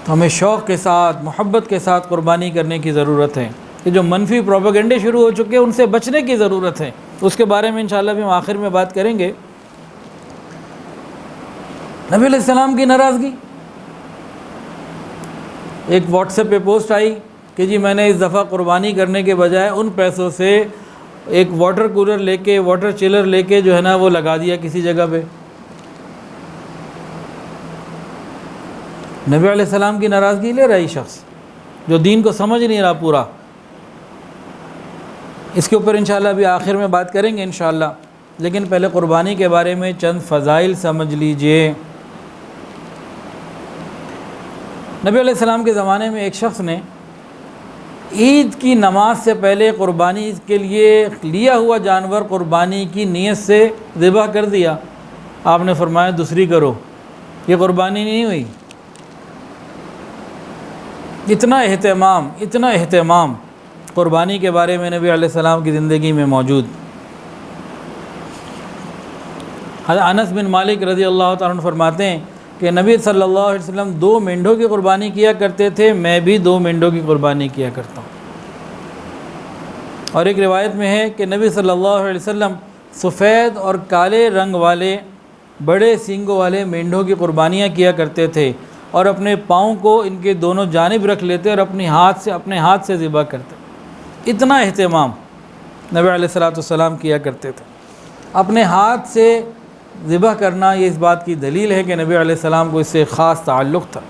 تو ہمیں شوق کے ساتھ، محبت کے ساتھ قربانی کرنے کی ضرورت ہے۔ کہ جو منفی پروپیگنڈے شروع ہو چکے ہیں ان سے بچنے کی ضرورت ہے، اس کے بارے میں انشاءاللہ بھی ہم آخر میں بات کریں گے۔ نبی علیہ السلام کی ناراضگی، ایک واٹس ایپ پہ پوسٹ آئی کہ جی میں نے اس دفعہ قربانی کرنے کے بجائے ان پیسوں سے ایک واٹر کولر لے کے، واٹر چلر لے کے جو ہے نا وہ لگا دیا کسی جگہ پہ۔ نبی علیہ السلام کی ناراضگی لے رہا ہے شخص جو دین کو سمجھ نہیں رہا پورا۔ اس کے اوپر انشاءاللہ بھی آخر میں بات کریں گے انشاءاللہ، لیکن پہلے قربانی کے بارے میں چند فضائل سمجھ لیجئے۔ نبی علیہ السلام کے زمانے میں ایک شخص نے عید کی نماز سے پہلے قربانی کے لیے لیا ہوا جانور قربانی کی نیت سے ذبح کر دیا۔ آپ نے فرمایا دوسری کرو، یہ قربانی نہیں ہوئی۔ اتنا اہتمام قربانی کے بارے میں نبی علیہ السلام کی زندگی میں موجود۔ حضرت انس بن مالک رضی اللہ تعالیٰ عنہ فرماتے ہیں کہ نبی صلی اللہ علیہ وسلم 2 مینڈھوں کی قربانی کیا کرتے تھے، میں بھی 2 مینڈھوں کی قربانی کیا کرتا ہوں۔ اور ایک روایت میں ہے کہ نبی صلی اللہ علیہ وسلم سفید اور کالے رنگ والے بڑے سینگوں والے مینڈھوں کی قربانیاں کیا کرتے تھے، اور اپنے پاؤں کو ان کے دونوں جانب رکھ لیتے اور اپنے ہاتھ سے ذبح کرتے۔ اتنا اہتمام نبی علیہ السلام کیا کرتے تھے۔ اپنے ہاتھ سے ذبح کرنا یہ اس بات کی دلیل ہے کہ نبی علیہ السلام کو اس سے خاص تعلق تھا۔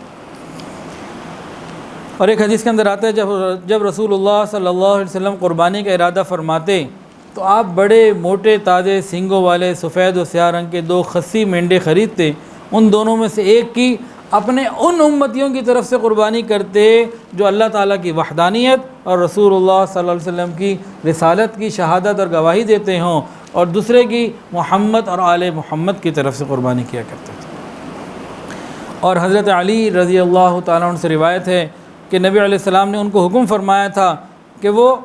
اور ایک حدیث کے اندر آتا ہے جب رسول اللہ صلی اللہ علیہ وسلم قربانی کا ارادہ فرماتے تو آپ بڑے موٹے تازے سینگوں والے سفید و سیاہ رنگ کے 2 خصی مینڈے خریدتے، ان دونوں میں سے ایک کی اپنے ان امتیوں کی طرف سے قربانی کرتے جو اللہ تعالیٰ کی وحدانیت اور رسول اللہ صلی اللہ علیہ وسلم کی رسالت کی شہادت اور گواہی دیتے ہوں، اور دوسرے کی محمد اور آل محمد کی طرف سے قربانی کیا کرتے تھے۔ اور حضرت علی رضی اللہ تعالیٰ عنہ سے روایت ہے کہ نبی علیہ السلام نے ان کو حکم فرمایا تھا کہ وہ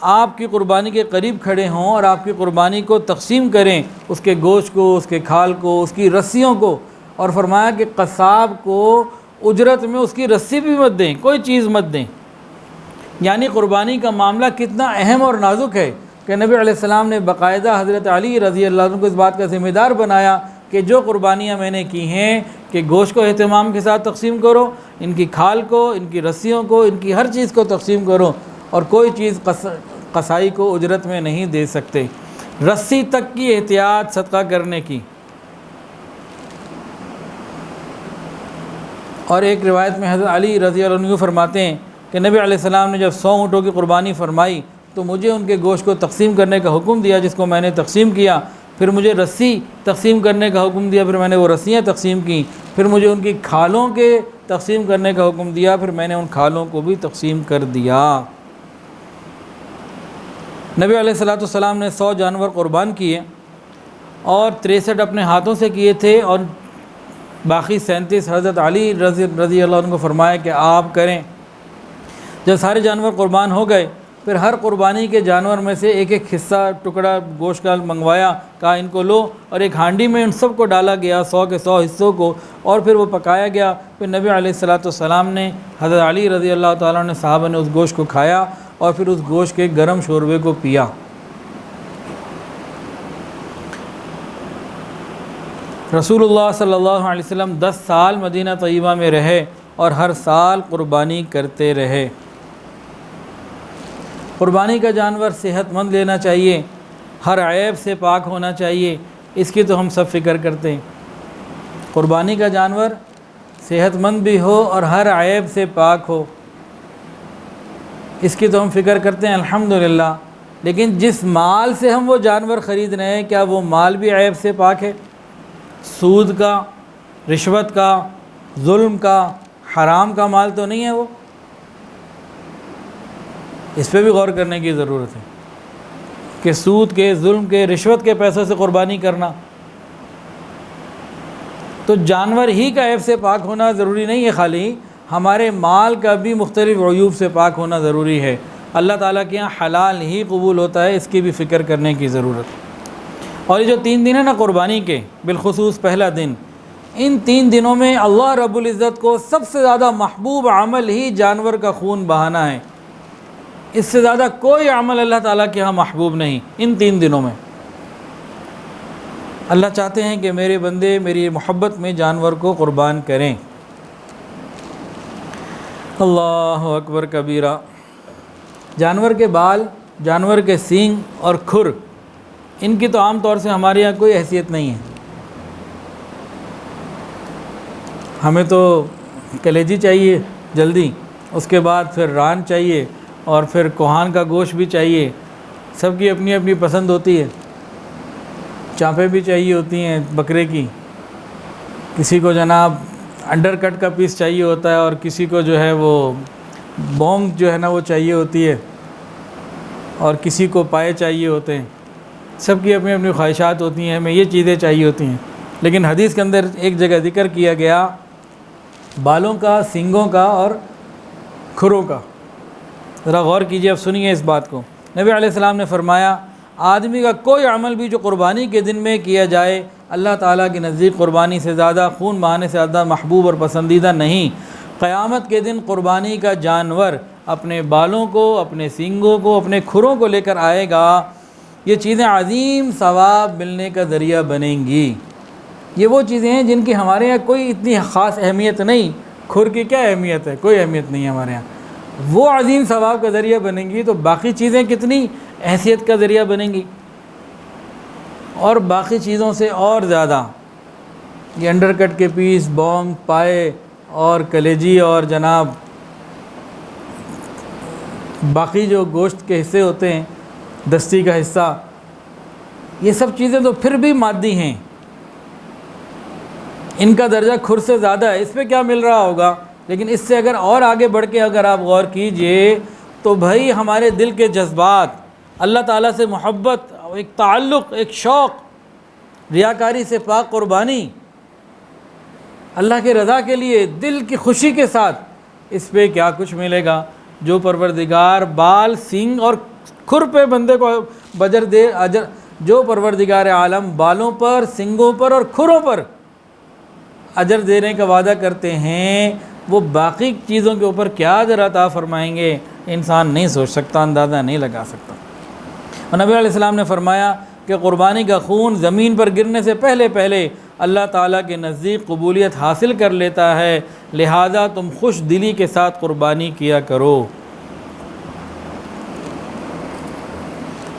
آپ کی قربانی کے قریب کھڑے ہوں اور آپ کی قربانی کو تقسیم کریں، اس کے گوشت کو، اس کے کھال کو، اس کی رسیوں کو، اور فرمایا کہ قصاب کو اجرت میں اس کی رسی بھی مت دیں، کوئی چیز مت دیں۔ یعنی قربانی کا معاملہ کتنا اہم اور نازک ہے کہ نبی علیہ السلام نے باقاعدہ حضرت علی رضی اللہ عنہ کو اس بات کا ذمہ دار بنایا کہ جو قربانیاں میں نے کی ہیں کہ گوشت کو اہتمام کے ساتھ تقسیم کرو، ان کی کھال کو، ان کی رسیوں کو، ان کی ہر چیز کو تقسیم کرو، اور کوئی چیز قصائی کو اجرت میں نہیں دے سکتے، رسی تک کی احتیاط صدقہ کرنے کی۔ اور ایک روایت میں حضرت علی رضی اللہ عنہ فرماتے ہیں کہ نبی علیہ السلام نے جب 100 اونٹوں کی قربانی فرمائی تو مجھے ان کے گوشت کو تقسیم کرنے کا حکم دیا، جس کو میں نے تقسیم کیا، پھر مجھے رسی تقسیم کرنے کا حکم دیا، پھر میں نے وہ رسیاں تقسیم کیں، پھر مجھے ان کی کھالوں کے تقسیم کرنے کا حکم دیا، پھر میں نے ان کھالوں کو بھی تقسیم کر دیا۔ نبی علیہ السلام نے 100 جانور قربان کیے اور 63 اپنے ہاتھوں سے کیے تھے، اور باقی 37 حضرت علی رضی اللہ عنہ کو فرمایا کہ آپ کریں۔ جب سارے جانور قربان ہو گئے پھر ہر قربانی کے جانور میں سے ایک ایک حصہ ٹکڑا گوشت کا منگوایا، کہا ان کو لو، اور ایک ہانڈی میں ان سب کو ڈالا گیا، 100 کے 100 حصوں کو، اور پھر وہ پکایا گیا۔ پھر نبی علیہ السلام نے، حضرت علی رضی اللہ تعالیٰ نے، صحابہ نے اس گوشت کو کھایا اور پھر اس گوشت کے گرم شوربے کو پیا۔ رسول اللہ صلی اللہ علیہ وسلم 10 سال مدینہ طیبہ میں رہے اور ہر سال قربانی کرتے رہے۔ قربانی کا جانور صحت مند لینا چاہیے، ہر عیب سے پاک ہونا چاہیے، اس کی تو ہم سب فکر کرتے ہیں۔ قربانی کا جانور صحت مند بھی ہو اور ہر عیب سے پاک ہو، اس کی تو ہم فکر کرتے ہیں الحمدللہ۔ لیکن جس مال سے ہم وہ جانور خرید رہے ہیں، کیا وہ مال بھی عیب سے پاک ہے؟ سود کا، رشوت کا، ظلم کا، حرام کا مال تو نہیں ہے وہ؟ اس پہ بھی غور کرنے کی ضرورت ہے کہ سود کے، ظلم کے، رشوت کے پیسوں سے قربانی کرنا، تو جانور ہی کا عیب سے پاک ہونا ضروری نہیں ہے، خالی ہمارے مال کا بھی مختلف عیوب سے پاک ہونا ضروری ہے۔ اللہ تعالیٰ کے یہاں حلال ہی قبول ہوتا ہے، اس کی بھی فکر کرنے کی ضرورت ہے۔ اور یہ جو 3 دن ہیں نا قربانی کے، بالخصوص پہلا دن، ان 3 دنوں میں اللہ رب العزت کو سب سے زیادہ محبوب عمل ہی جانور کا خون بہانا ہے۔ اس سے زیادہ کوئی عمل اللہ تعالیٰ کے ہاں محبوب نہیں ان 3 دنوں میں۔ اللہ چاہتے ہیں کہ میرے بندے میری محبت میں جانور کو قربان کریں۔ اللہ اکبر کبیرہ۔ جانور کے بال، جانور کے سینگ اور کھر، ان کی تو عام طور سے ہمارے یہاں کوئی حیثیت نہیں ہے۔ ہمیں تو کلیجی چاہیے جلدی، اس کے بعد پھر ران چاہیے، اور پھر کوہان کا گوشت بھی چاہیے۔ سب کی اپنی اپنی پسند ہوتی ہے۔ چانپیں بھی چاہیے ہوتی ہیں بکرے کی، کسی کو جناب انڈر کٹ کا پیس چاہیے ہوتا ہے، اور کسی کو جو ہے وہ بونگ جو ہے نا وہ چاہیے ہوتی ہے، اور کسی کو پائے چاہیے ہوتے ہیں۔ سب کی اپنی اپنی خواہشات ہوتی ہیں، ہمیں یہ چیزیں چاہیے ہوتی ہیں۔ لیکن حدیث کے اندر ایک جگہ ذکر کیا گیا بالوں کا، سینگوں کا اور کھروں کا۔ ذرا غور کیجیے، اب سنیے اس بات کو۔ نبی علیہ السلام نے فرمایا، آدمی کا کوئی عمل بھی جو قربانی کے دن میں کیا جائے، اللہ تعالیٰ کے نزدیک قربانی سے زیادہ، خون بہانے سے زیادہ محبوب اور پسندیدہ نہیں۔ قیامت کے دن قربانی کا جانور اپنے بالوں کو، اپنے سینگوں کو، اپنے کھروں کو لے کر آئے گا، یہ چیزیں عظیم ثواب ملنے کا ذریعہ بنیں گی۔ یہ وہ چیزیں ہیں جن کی ہمارے یہاں کوئی اتنی خاص اہمیت نہیں۔ کھر کی کیا اہمیت ہے؟ کوئی اہمیت نہیں ہے ہمارے یہاں۔ وہ عظیم ثواب کا ذریعہ بنیں گی تو باقی چیزیں کتنی حیثیت کا ذریعہ بنیں گی، اور باقی چیزوں سے اور زیادہ۔ یہ انڈر کٹ کے پیس، بونگ، پائے اور کلیجی اور جناب باقی جو گوشت کے حصے ہوتے ہیں، دستی کا حصہ، یہ سب چیزیں تو پھر بھی مادی ہیں۔ ان کا درجہ کھر سے زیادہ ہے، اس پہ کیا مل رہا ہوگا؟ لیکن اس سے اگر اور آگے بڑھ کے اگر آپ غور کیجئے تو بھائی ہمارے دل کے جذبات، اللہ تعالیٰ سے محبت، ایک تعلق، ایک شوق، ریاکاری سے پاک قربانی، اللہ کے رضا کے لیے دل کی خوشی کے ساتھ، اس پہ کیا کچھ ملے گا؟ جو پروردگار بال، سینگ اور کھر پہ بندے کو بجر دے اجر، جو پروردگار عالم بالوں پر، سنگوں پر اور کھروں پر اجر دینے کا وعدہ کرتے ہیں، وہ باقی چیزوں کے اوپر کیا اجر عطا فرمائیں گے انسان نہیں سوچ سکتا، اندازہ نہیں لگا سکتا۔ اور نبی علیہ السلام نے فرمایا کہ قربانی کا خون زمین پر گرنے سے پہلے پہلے اللہ تعالیٰ کے نزدیک قبولیت حاصل کر لیتا ہے، لہذا تم خوش دلی کے ساتھ قربانی کیا کرو۔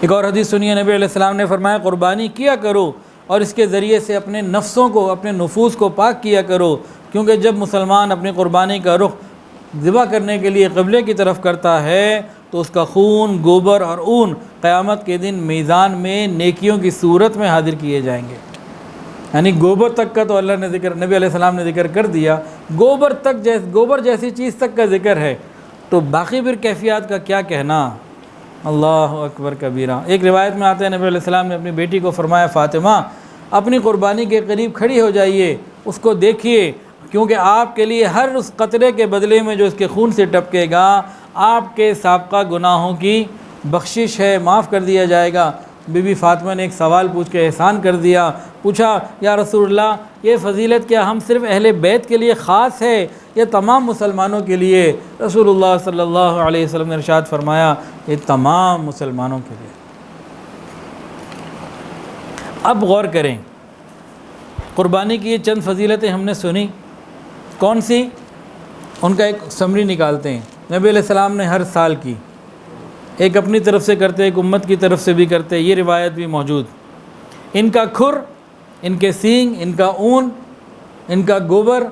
ایک اور حدیث سنیے، نبی علیہ السلام نے فرمایا قربانی کیا کرو اور اس کے ذریعے سے اپنے نفسوں کو، اپنے نفوس کو پاک کیا کرو، کیونکہ جب مسلمان اپنی قربانی کا رخ ذبح کرنے کے لیے قبلے کی طرف کرتا ہے تو اس کا خون، گوبر اور اون قیامت کے دن میزان میں نیکیوں کی صورت میں حاضر کیے جائیں گے۔ یعنی گوبر تک کا تو اللہ نے ذکر، نبی علیہ السلام نے ذکر کر دیا، گوبر جیسی چیز تک کا ذکر ہے، تو باقی پھر کیفیات کا کیا کہنا؟ اللہ اکبر کبیرہ۔ ایک روایت میں آتا ہے نبی علیہ السلام نے اپنی بیٹی کو فرمایا فاطمہ اپنی قربانی کے قریب کھڑی ہو جائیے، اس کو دیکھیے، کیونکہ آپ کے لیے ہر اس قطرے کے بدلے میں جو اس کے خون سے ٹپکے گا آپ کے سابقہ گناہوں کی بخشش ہے، معاف کر دیا جائے گا۔ بی بی فاطمہ نے ایک سوال پوچھ کے احسان کر دیا، پوچھا یا رسول اللہ یہ فضیلت کیا ہم صرف اہل بیت کے لیے خاص ہے یا تمام مسلمانوں کے لیے؟ رسول اللہ صلی اللہ علیہ وسلم نے ارشاد فرمایا یہ تمام مسلمانوں کے لیے۔ اب غور کریں، قربانی کی یہ چند فضیلتیں ہم نے سنی، کون سی؟ ان کا ایک سمری نکالتے ہیں۔ نبی علیہ السلام نے ہر سال کی، ایک اپنی طرف سے کرتے، ایک امت کی طرف سے بھی کرتے، یہ روایت بھی موجود۔ ان کا کھر، ان کے سینگ، ان کا اون، ان کا گوبر،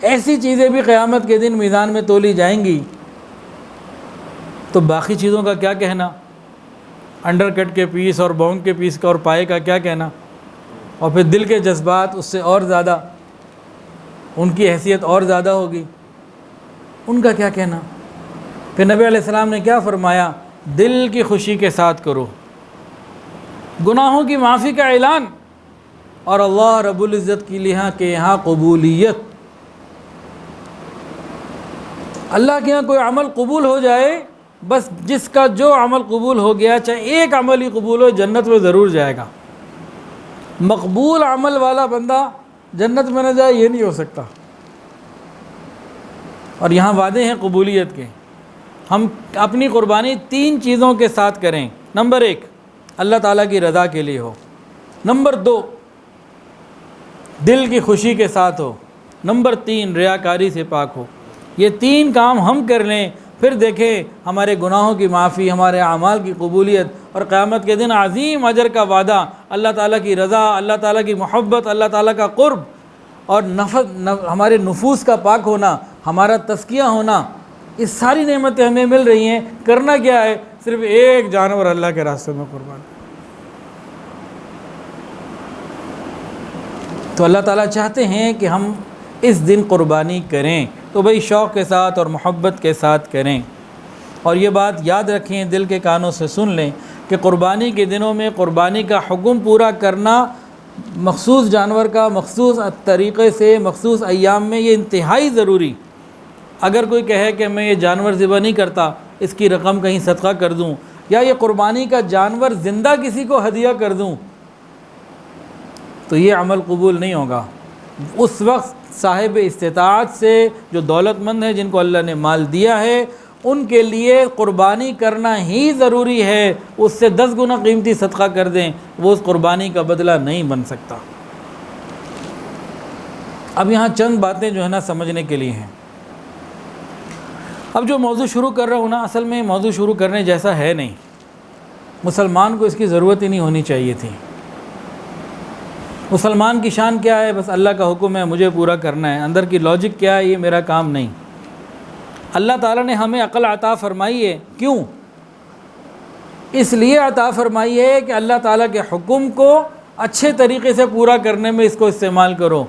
ایسی چیزیں بھی قیامت کے دن میزان میں تولی جائیں گی، تو باقی چیزوں کا کیا کہنا؟ انڈر کٹ کے پیس اور بونگ کے پیس کا اور پائے کا کیا کہنا؟ اور پھر دل کے جذبات اس سے اور زیادہ، ان کی حیثیت اور زیادہ ہوگی، ان کا کیا کہنا؟ پھر نبی علیہ السلام نے کیا فرمایا؟ دل کی خوشی کے ساتھ کرو، گناہوں کی معافی کا اعلان، اور اللہ رب العزت کی یہاں قبولیت۔ اللہ کے یہاں کوئی عمل قبول ہو جائے، بس جس کا جو عمل قبول ہو گیا، چاہے ایک عمل ہی قبول ہو، جنت میں ضرور جائے گا۔ مقبول عمل والا بندہ جنت میں نہ جائے یہ نہیں ہو سکتا۔ اور یہاں وعدے ہیں قبولیت کے۔ ہم اپنی قربانی 3 چیزوں کے ساتھ کریں۔ نمبر 1 اللہ تعالیٰ کی رضا کے لیے ہو، نمبر 2 دل کی خوشی کے ساتھ ہو، نمبر 3 ریاکاری سے پاک ہو۔ یہ 3 کام ہم کر لیں، پھر دیکھیں ہمارے گناہوں کی معافی، ہمارے اعمال کی قبولیت، اور قیامت کے دن عظیم اجر کا وعدہ، اللہ تعالیٰ کی رضا، اللہ تعالیٰ کی محبت، اللہ تعالیٰ کا قرب، اور ہمارے نفوس کا پاک ہونا، ہمارا تزکیہ ہونا، یہ ساری نعمتیں ہمیں مل رہی ہیں۔ کرنا کیا ہے؟ صرف ایک جانور اللہ کے راستے میں قربان۔ تو اللہ تعالیٰ چاہتے ہیں کہ ہم اس دن قربانی کریں، تو بھئی شوق کے ساتھ اور محبت کے ساتھ کریں۔ اور یہ بات یاد رکھیں، دل کے کانوں سے سن لیں کہ قربانی کے دنوں میں قربانی کا حکم پورا کرنا مخصوص جانور کا مخصوص طریقے سے مخصوص ایام میں یہ انتہائی ضروری۔ اگر کوئی کہے کہ میں یہ جانور ذبح نہیں کرتا، اس کی رقم کہیں صدقہ کر دوں، یا یہ قربانی کا جانور زندہ کسی کو ہدیہ کر دوں، تو یہ عمل قبول نہیں ہوگا۔ اس وقت صاحب استطاعت سے، جو دولت مند ہیں، جن کو اللہ نے مال دیا ہے، ان کے لیے قربانی کرنا ہی ضروری ہے۔ اس سے 10 گنا قیمتی صدقہ کر دیں، وہ اس قربانی کا بدلہ نہیں بن سکتا۔ اب یہاں چند باتیں جو ہے نا سمجھنے کے لیے ہیں۔ اب جو موضوع شروع کر رہا ہوں نا، اصل میں موضوع شروع کرنے جیسا ہے نہیں، مسلمان کو اس کی ضرورت ہی نہیں ہونی چاہیے تھی۔ مسلمان کی شان کیا ہے؟ بس اللہ کا حکم ہے، مجھے پورا کرنا ہے، اندر کی لاجک کیا ہے، یہ میرا کام نہیں۔ اللہ تعالیٰ نے ہمیں عقل عطا فرمائی ہے، کیوں؟ اس لیے عطا فرمائی ہے کہ اللہ تعالیٰ کے حکم کو اچھے طریقے سے پورا کرنے میں اس کو استعمال کرو۔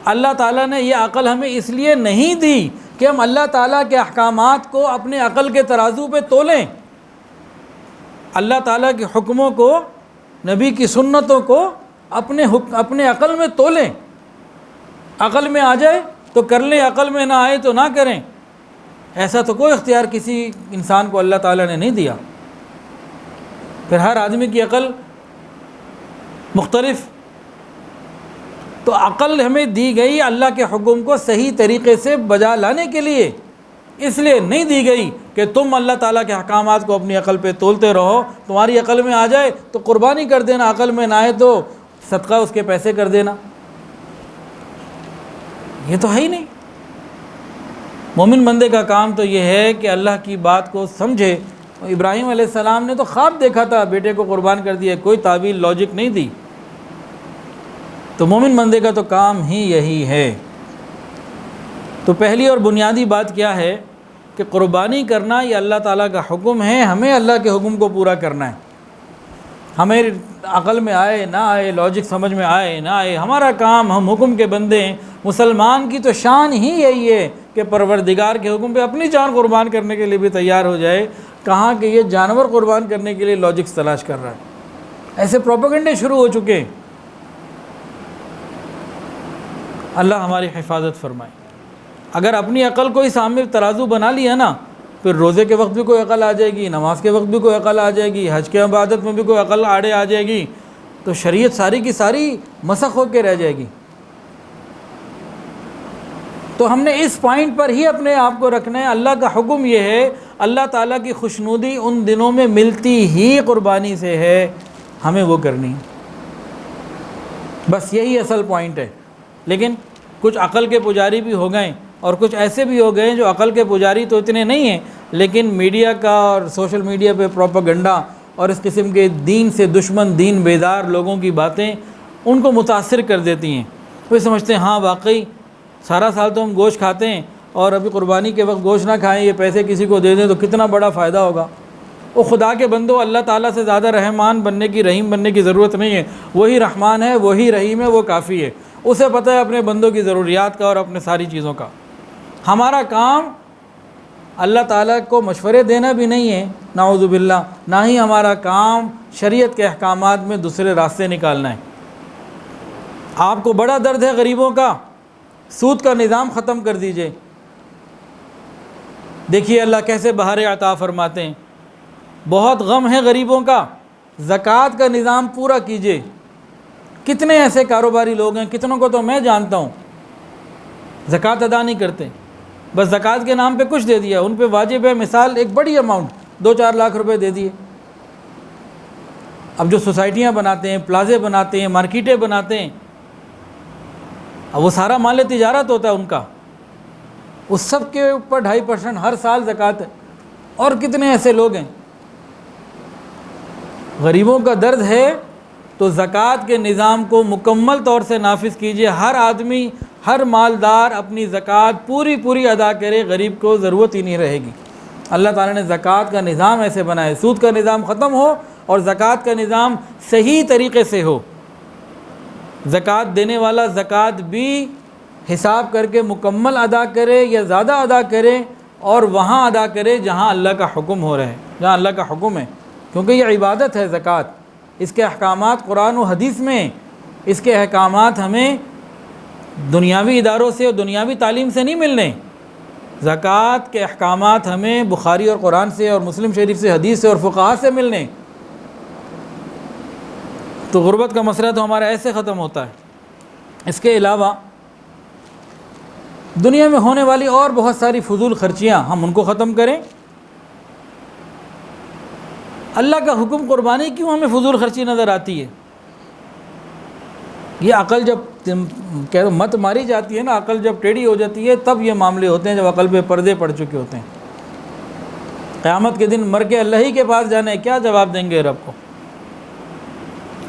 اللہ تعالیٰ نے یہ عقل ہمیں اس لیے نہیں دی کہ ہم اللہ تعالیٰ کے احکامات کو اپنے عقل کے ترازو پہ تولیں، اللہ تعالیٰ کے حکموں کو، نبی کی سنتوں کو اپنے عقل میں تولیں۔ عقل میں آ جائے تو کر لیں، عقل میں نہ آئے تو نہ کریں۔ ایسا تو کوئی اختیار کسی انسان کو اللہ تعالیٰ نے نہیں دیا۔ پھر ہر آدمی کی عقل مختلف، تو عقل ہمیں دی گئی اللہ کے حکم کو صحیح طریقے سے بجا لانے کے لیے، اس لیے نہیں دی گئی کہ تم اللہ تعالیٰ کے احکامات کو اپنی عقل پہ تولتے رہو، تمہاری عقل میں آ جائے تو قربانی کر دینا، عقل میں نہ آئے تو صدقہ اس کے پیسے کر دینا۔ یہ تو ہے ہی نہیں۔ مومن بندے کا کام تو یہ ہے کہ اللہ کی بات کو سمجھے۔ ابراہیم علیہ السلام نے تو خواب دیکھا تھا، بیٹے کو قربان کر دیا، کوئی تعویل لاجک نہیں دی۔ تو مومن بندے کا تو کام ہی یہی ہے۔ تو پہلی اور بنیادی بات کیا ہے کہ قربانی کرنا یہ اللہ تعالیٰ کا حکم ہے، ہمیں اللہ کے حکم کو پورا کرنا ہے۔ ہمیں عقل میں آئے نہ آئے، لاجک سمجھ میں آئے نہ آئے، ہمارا کام، ہم حکم کے بندے ہیں۔ مسلمان کی تو شان ہی یہی ہے کہ پروردگار کے حکم پہ اپنی جان قربان کرنے کے لیے بھی تیار ہو جائے۔ کہاں کہ یہ جانور قربان کرنے کے لیے لاجکس تلاش کر رہا ہے۔ ایسے پروپیگنڈے شروع ہو چکے ہیں۔ اللہ ہماری حفاظت فرمائے۔ اگر اپنی عقل کو ہی سامنے ترازو بنا لیا نا، پھر روزے کے وقت بھی کوئی عقل آ جائے گی، نماز کے وقت بھی کوئی عقل آ جائے گی، حج کے عبادت میں بھی کوئی عقل آڑے آ جائے گی، تو شریعت ساری کی ساری مسخ ہو کے رہ جائے گی۔ تو ہم نے اس پوائنٹ پر ہی اپنے آپ کو رکھنا ہے۔ اللہ کا حکم یہ ہے، اللہ تعالیٰ کی خوشنودی ان دنوں میں ملتی ہی قربانی سے ہے، ہمیں وہ کرنی، بس یہی اصل پوائنٹ ہے۔ لیکن کچھ عقل کے پجاری بھی ہو گئے اور کچھ ایسے بھی ہو گئے جو عقل کے پجاری تو اتنے نہیں ہیں، لیکن میڈیا کا اور سوشل میڈیا پہ پروپیگنڈا اور اس قسم کے دین سے دشمن، دین بیدار لوگوں کی باتیں ان کو متاثر کر دیتی ہیں۔ وہ سمجھتے ہیں ہاں واقعی سارا سال تو ہم گوشت کھاتے ہیں اور ابھی قربانی کے وقت گوشت نہ کھائیں، یہ پیسے کسی کو دے دیں تو کتنا بڑا فائدہ ہوگا۔ وہ خدا کے بندوں، اللہ تعالیٰ سے زیادہ رحمان بننے کی، رحیم بننے کی ضرورت نہیں ہے۔ وہی رحمان ہے، وہی رحیم ہے، وہ کافی ہے۔ اسے پتہ ہے اپنے بندوں کی ضروریات کا اور اپنے ساری چیزوں کا۔ ہمارا کام اللہ تعالیٰ کو مشورے دینا بھی نہیں ہے، نعوذ باللہ، نہ ہی ہمارا کام شریعت کے احکامات میں دوسرے راستے نکالنا ہے۔ آپ کو بڑا درد ہے غریبوں کا، سود کا نظام ختم کر دیجئے۔ دیکھیے اللہ کیسے بہار عطا فرماتے ہیں۔ بہت غم ہے غریبوں کا، زکوٰۃ کا نظام پورا کیجئے۔ کتنے ایسے کاروباری لوگ ہیں، کتنوں کو تو میں جانتا ہوں، زکوٰۃ ادا نہیں کرتے، بس زکوٰۃ کے نام پہ کچھ دے دیا، ان پہ واجب ہے مثال ایک بڑی اماؤنٹ 2-4 لاکھ روپے دے دیے۔ اب جو سوسائٹیاں بناتے ہیں، پلازے بناتے ہیں، مارکیٹیں بناتے ہیں، اب وہ سارا مال تجارت ہوتا ہے ان کا، اس سب کے اوپر 2.5% ہر سال زکوٰۃ ہے۔ اور کتنے ایسے لوگ ہیں۔ غریبوں کا درد ہے تو زکوٰۃ کے نظام کو مکمل طور سے نافذ کیجیے۔ ہر آدمی، ہر مالدار اپنی زکوٰۃ پوری ادا کرے، غریب کو ضرورت ہی نہیں رہے گی۔ اللہ تعالیٰ نے زکوٰۃ کا نظام ایسے بنایا، سود کا نظام ختم ہو اور زکوٰۃ کا نظام صحیح طریقے سے ہو۔ زکوٰۃ دینے والا زکوٰۃ بھی حساب کر کے مکمل ادا کرے یا زیادہ ادا کرے، اور وہاں ادا کرے جہاں اللہ کا حکم ہو رہے، جہاں اللہ کا حکم ہے، کیونکہ یہ عبادت ہے زکوٰۃ۔ اس کے احکامات قرآن و حدیث میں، اس کے احکامات ہمیں دنیاوی اداروں سے اور دنیاوی تعلیم سے نہیں ملنے۔ زکوٰۃ کے احکامات ہمیں بخاری اور قرآن سے اور مسلم شریف سے، حدیث سے اور فقہا سے ملنے۔ تو غربت کا مسئلہ تو ہمارا ایسے ختم ہوتا ہے۔ اس کے علاوہ دنیا میں ہونے والی اور بہت ساری فضول خرچیاں، ہم ان کو ختم کریں۔ اللہ کا حکم قربانی کیوں ہمیں فضول خرچی نظر آتی ہے؟ یہ عقل جب مت ماری جاتی ہے نا، عقل جب ٹیڑھی ہو جاتی ہے تب یہ معاملے ہوتے ہیں، جب عقل پہ پردے پڑ چکے ہوتے ہیں۔ قیامت کے دن مر کے اللہ ہی کے پاس جانا ہے، کیا جواب دیں گے رب کو؟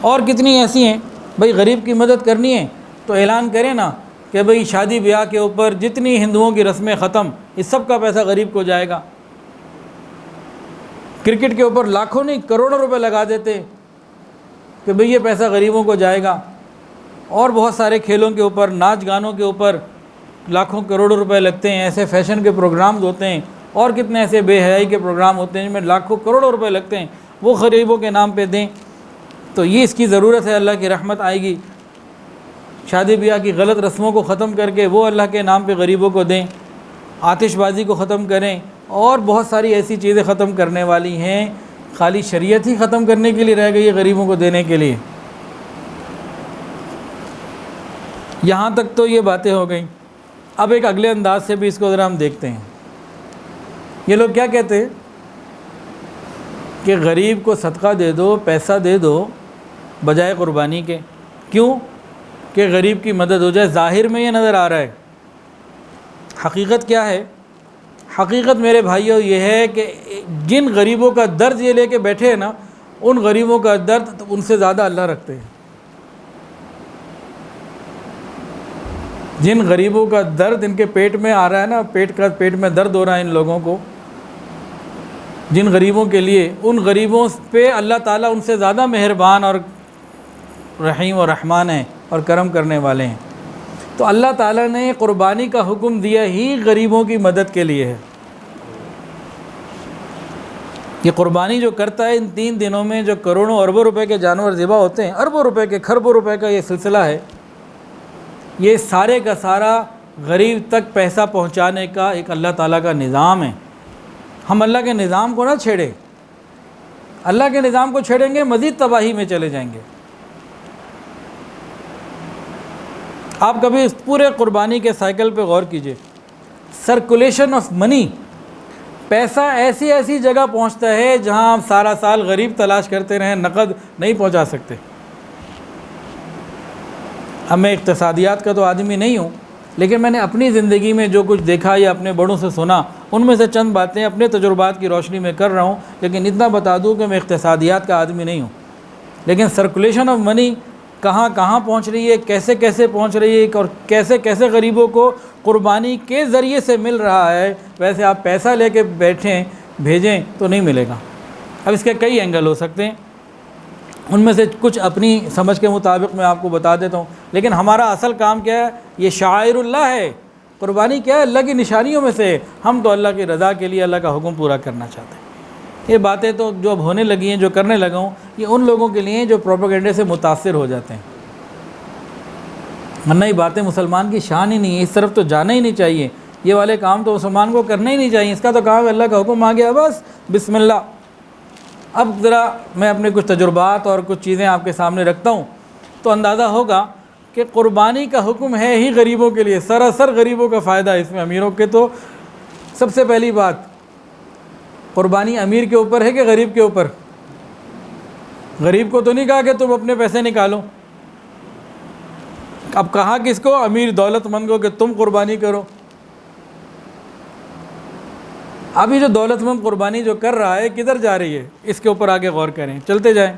اور کتنی ایسی ہیں، بھئی غریب کی مدد کرنی ہے تو اعلان کریں نا کہ بھئی شادی بیاہ کے اوپر جتنی ہندوؤں کی رسمیں ختم، اس سب کا پیسہ غریب کو جائے گا۔ کرکٹ کے اوپر لاکھوں نہیں کروڑوں روپے لگا دیتے کہ بھئی یہ پیسہ غریبوں کو جائے گا، اور بہت سارے کھیلوں کے اوپر، ناچ گانوں کے اوپر لاکھوں کروڑوں روپے لگتے ہیں، ایسے فیشن کے پروگرامز ہوتے ہیں اور کتنے ایسے بے حیائی کے پروگرام ہوتے ہیں جن میں لاکھوں کروڑوں روپے لگتے ہیں، وہ غریبوں کے نام پہ دیں تو یہ اس کی ضرورت ہے، اللہ کی رحمت آئے گی۔ شادی بیاہ کی غلط رسموں کو ختم کر کے وہ اللہ کے نام پہ غریبوں کو دیں، آتش بازی کو ختم کریں، اور بہت ساری ایسی چیزیں ختم کرنے والی ہیں، خالی شریعت ہی ختم کرنے کے لیے رہ گئی ہے غریبوں کو دینے کے لیے۔ یہاں تک تو یہ باتیں ہو گئیں۔ اب ایک اگلے انداز سے بھی اس کو ذرا ہم دیکھتے ہیں۔ یہ لوگ کیا کہتے ہیں کہ غریب کو صدقہ دے دو، پیسہ دے دو بجائے قربانی کے۔ کیوں؟ کہ غریب کی مدد ہو جائے۔ ظاہر میں یہ نظر آ رہا ہے، حقیقت کیا ہے؟ حقیقت میرے بھائیوں یہ ہے کہ جن غریبوں کا درد یہ لے کے بیٹھے ہیں نا، ان غریبوں کا درد ان سے زیادہ اللہ رکھتے ہیں۔ جن غریبوں کا درد ان کے پیٹ میں آ رہا ہے نا، پیٹ میں درد ہو رہا ہے ان لوگوں کو، جن غریبوں کے لیے، ان غریبوں پہ اللہ تعالیٰ ان سے زیادہ مہربان اور رحیم اور رحمان ہیں اور کرم کرنے والے ہیں۔ تو اللہ تعالیٰ نے قربانی کا حکم دیا ہی غریبوں کی مدد کے لیے ہے۔ یہ قربانی جو کرتا ہے ان 3 دنوں میں جو کروڑوں اربوں روپے کے جانور ذبح ہوتے ہیں، اربوں روپے کے، کھربوں روپے کا یہ سلسلہ ہے، یہ سارے کا سارا غریب تک پیسہ پہنچانے کا ایک اللہ تعالیٰ کا نظام ہے۔ ہم اللہ کے نظام کو نہ چھیڑیں، اللہ کے نظام کو چھیڑیں گے مزید تباہی میں چلے جائیں گے۔ آپ کبھی اس پورے قربانی کے سائیکل پہ غور کیجئے، سرکولیشن آف منی، پیسہ ایسی ایسی جگہ پہنچتا ہے جہاں آپ سارا سال غریب تلاش کرتے رہیں، نقد نہیں پہنچا سکتے۔ اب میں اقتصادیات کا تو آدمی نہیں ہوں، لیکن میں نے اپنی زندگی میں جو کچھ دیکھا یا اپنے بڑوں سے سنا، ان میں سے چند باتیں اپنے تجربات کی روشنی میں کر رہا ہوں، لیکن اتنا بتا دوں کہ میں اقتصادیات کا آدمی نہیں ہوں۔ لیکن سرکولیشن آف منی کہاں کہاں پہنچ رہی ہے، کیسے کیسے پہنچ رہی ہے، اور کیسے کیسے غریبوں کو قربانی کے ذریعے سے مل رہا ہے، ویسے آپ پیسہ لے کے بیٹھیں بھیجیں تو نہیں ملے گا۔ اب اس کے کئی اینگل ہو سکتے ہیں، ان میں سے کچھ اپنی سمجھ کے مطابق میں آپ کو بتا دیتا ہوں۔ لیکن ہمارا اصل کام کیا ہے؟ یہ شعائر اللہ ہے۔ قربانی کیا ہے؟ اللہ کی نشانیوں میں سے۔ ہم تو اللہ کی رضا کے لیے اللہ کا حکم پورا کرنا چاہتے ہیں۔ یہ باتیں تو جو اب ہونے لگی ہیں، جو کرنے لگا ہوں، یہ ان لوگوں کے لیے جو پروپیگنڈے سے متاثر ہو جاتے ہیں، ورنہ یہ باتیں مسلمان کی شان ہی نہیں ہے، اس طرف تو جانا ہی نہیں چاہیے۔ یہ والے کام تو مسلمان کو کرنا ہی نہیں چاہیے۔ اس کا تو کام اللہ کا حکم آ گیا، بس بسم اللہ۔ اب ذرا میں اپنے کچھ تجربات اور کچھ چیزیں آپ کے سامنے رکھتا ہوں تو اندازہ ہوگا کہ قربانی کا حکم ہے ہی غریبوں کے لیے، سراسر غریبوں کا فائدہ ہے اس میں۔ امیروں کے تو سب سے پہلی بات، قربانی امیر کے اوپر ہے کہ غریب کے اوپر؟ غریب کو تو نہیں کہا کہ تم اپنے پیسے نکالو، اب کہا کس کو؟ امیر دولت مند کو کہ تم قربانی کرو۔ ابھی جو دولت مند قربانی جو کر رہا ہے کدھر جا رہی ہے، اس کے اوپر آگے غور کریں، چلتے جائیں۔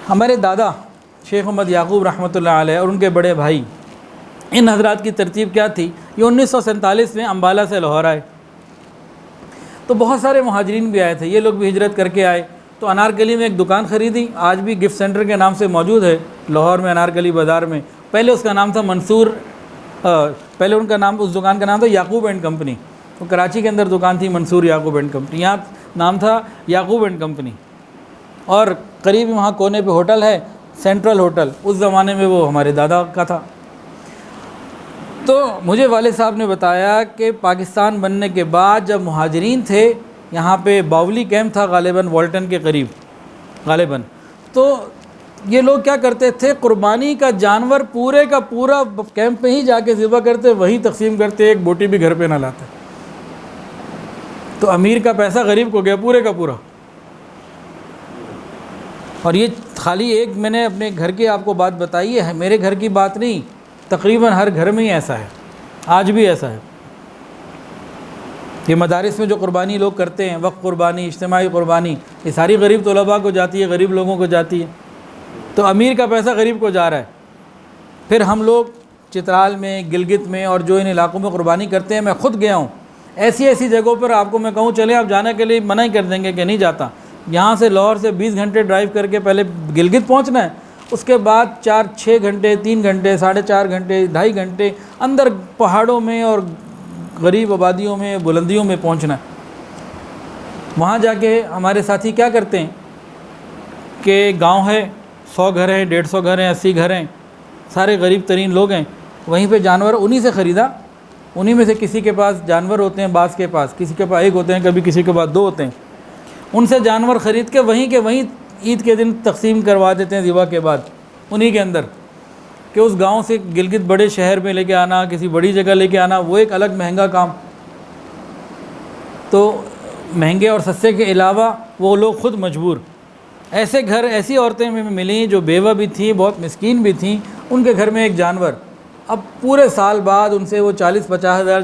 ہمارے دادا شیخ محمد یعقوب رحمۃ اللہ علیہ اور ان کے بڑے بھائی، ان حضرات کی ترتیب کیا تھی؟ یہ 1947 میں امبالہ سے لاہور آئے، تو بہت سارے مہاجرین بھی آئے تھے، یہ لوگ بھی ہجرت کر کے آئے، تو انارکلی میں ایک دکان خریدی، آج بھی گفٹ سینٹر کے نام سے موجود ہے لاہور میں، انارکلی بازار میں۔ پہلے اس کا نام تھا منصور، پہلے ان کا نام، اس دکان کا نام تھا یعقوب اینڈ کمپنی۔ وہ کراچی کے اندر دکان تھی منصور یعقوب اینڈ کمپنی، یہاں نام تھا یعقوب اینڈ کمپنی، اور قریب وہاں کونے پہ ہوٹل ہے سینٹرل ہوٹل، اس زمانے میں وہ ہمارے دادا کا تھا۔ تو مجھے والد صاحب نے بتایا کہ پاکستان بننے کے بعد جب مہاجرین تھے، یہاں پہ باولی کیمپ تھا غالباً والٹن کے قریب غالباً، تو یہ لوگ کیا کرتے تھے، قربانی کا جانور پورے کا پورا کیمپ میں ہی جا کے ذبح کرتے، وہیں تقسیم کرتے، ایک بوٹی بھی گھر پہ نہ لاتے۔ تو امیر کا پیسہ غریب کو گیا پورے کا پورا۔ اور یہ خالی ایک میں نے اپنے گھر کی آپ کو بات بتائی ہے، میرے گھر کی بات نہیں، تقریباً ہر گھر میں ہی ایسا ہے، آج بھی ایسا ہے۔ یہ مدارس میں جو قربانی لوگ کرتے ہیں، وقف قربانی، اجتماعی قربانی، یہ ساری غریب طلباء کو جاتی ہے، غریب لوگوں کو جاتی ہے۔ تو امیر کا پیسہ غریب کو جا رہا ہے۔ پھر ہم لوگ چترال میں، گلگت میں اور جو ان علاقوں میں قربانی کرتے ہیں، میں خود گیا ہوں ایسی ایسی جگہوں پر، آپ کو میں کہوں چلیں آپ جانے کے لیے منع ہی کر دیں گے کہ نہیں جاتا۔ یہاں سے لاہور سے 20 گھنٹے ڈرائیو کر کے پہلے گلگت پہنچنا ہے، اس کے بعد 4-6 گھنٹے 3 گھنٹے 4.5 گھنٹے 2.5 گھنٹے اندر پہاڑوں میں اور غریب آبادیوں میں بلندیوں میں پہنچنا ہے۔ وہاں جا کے ہمارے ساتھی کیا کرتے ہیں کہ گاؤں ہے، 100 گھر ہیں، 150 گھر ہیں، 80 گھر ہیں، سارے غریب ترین لوگ ہیں، وہیں پہ جانور انہی سے خریدا، انہی میں سے کسی کے پاس جانور ہوتے ہیں، بعض کے پاس کسی کے پاس 1 ہوتے ہیں، کبھی کسی کے پاس 2 ہوتے ہیں، ان سے جانور خرید کے وہیں عید کے دن تقسیم کروا دیتے ہیں ذبح کے بعد انہی کے اندر، کہ اس گاؤں سے گلگت بڑے شہر میں لے کے آنا، کسی بڑی جگہ لے کے آنا، وہ ایک الگ مہنگا کام۔ تو مہنگے اور سستے کے علاوہ وہ لوگ خود مجبور، ایسے گھر ایسی عورتیں میں ملیں جو بیوہ بھی تھیں، بہت مسکین بھی تھیں، ان کے گھر میں ایک جانور، اب پورے سال بعد ان سے وہ 40-50 ہزار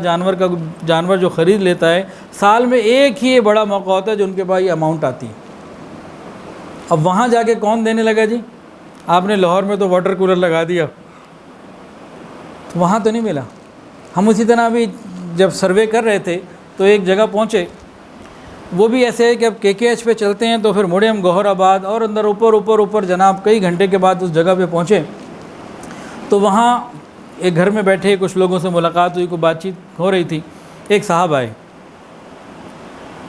جانور جو خرید لیتا ہے، سال میں ایک ہی یہ بڑا موقع ہوتا ہے جو ان کے پاس یہ اماؤنٹ آتی ہے۔ اب وہاں جا کے کون دینے لگا جی؟ آپ نے لاہور میں تو واٹر کولر لگا دیا، تو وہاں تو نہیں ملا۔ ہم اسی طرح بھی جب سروے کر رہے تھے تو ایک جگہ پہنچے، وہ بھی ایسے ہے کہ اب KKH پہ چلتے ہیں تو پھر مڑے ہم گوہر آباد اور اندر اوپر جناب کئی گھنٹے کے بعد اس جگہ پہ پہنچے، تو وہاں ایک گھر میں بیٹھے کچھ لوگوں سے ملاقات ہوئی، کوئی بات چیت ہو رہی تھی، ایک صاحب آئے،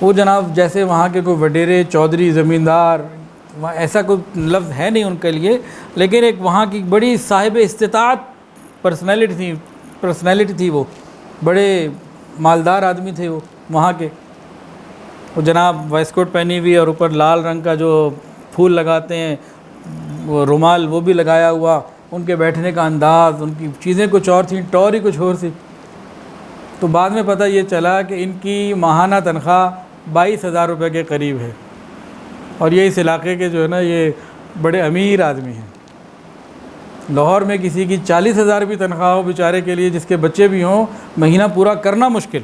وہ جناب جیسے وہاں کے کوئی وڈیرے چودھری زمیندار، وہاں ایسا کوئی لفظ ہے نہیں ان کے لیے، لیکن ایک وہاں کی بڑی صاحب استطاعت پرسنالٹی تھی، وہ بڑے مالدار آدمی تھے وہ وہاں کے۔ وہ جناب وائس کوٹ پہنی ہوئی اور اوپر لال رنگ کا جو پھول لگاتے ہیں وہ رومال وہ بھی لگایا ہوا، ان کے بیٹھنے کا انداز، ان کی چیزیں کچھ اور تھیں، ٹور ہی کچھ اور سی۔ تو بعد میں پتہ یہ چلا کہ ان کی ماہانہ تنخواہ 22,000 روپے کے قریب ہے، اور یہ اس علاقے کے جو ہے نا یہ بڑے امیر آدمی ہیں۔ لاہور میں کسی کی 40,000 بھی تنخواہ ہو بیچارے کے لیے، جس کے بچے بھی ہوں، مہینہ پورا کرنا مشکل،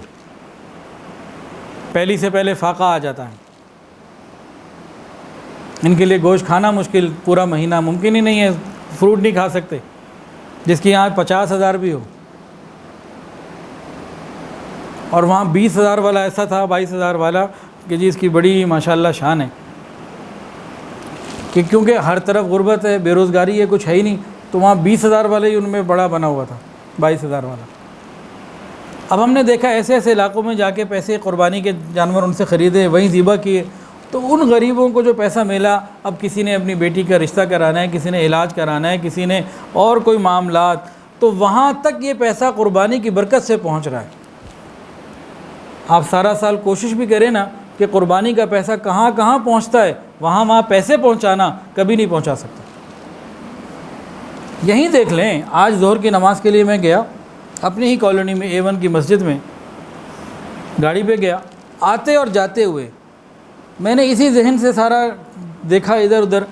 پہلی سے پہلے فاقہ آ جاتا ہے، ان کے لیے گوشت کھانا مشکل، پورا مہینہ ممکن ہی نہیں ہے، فروٹ نہیں کھا سکتے، جس کی یہاں 50,000 بھی ہو، اور وہاں 20,000 والا ایسا تھا، 22,000 والا کہ جی اس کی بڑی ماشاءاللہ شان ہے، کہ کیونکہ ہر طرف غربت ہے، بے روزگاری ہے، کچھ ہے ہی نہیں، تو وہاں 20,000 والے ہی ان میں بڑا بنا ہوا تھا، 22,000 والا۔ اب ہم نے دیکھا ایسے ایسے علاقوں میں جا کے پیسے قربانی کے جانور ان سے خریدے، وہیں ذبح کیے، تو ان غریبوں کو جو پیسہ ملا، اب کسی نے اپنی بیٹی کا رشتہ کرانا ہے، کسی نے علاج کرانا ہے، کسی نے اور کوئی معاملات، تو وہاں تک یہ پیسہ قربانی کی برکت سے پہنچ رہا ہے۔ آپ سارا سال کوشش بھی کریں نا کہ قربانی کا پیسہ کہاں کہاں پہنچتا ہے، وہاں پیسے پہنچانا کبھی نہیں پہنچا سکتا۔ یہیں دیکھ لیں، آج ظہر کی نماز کے لیے میں گیا اپنی ہی کالونی میں A1 کی مسجد میں، گاڑی پہ گیا، آتے اور جاتے ہوئے میں نے اسی ذہن سے سارا دیکھا ادھر ادھر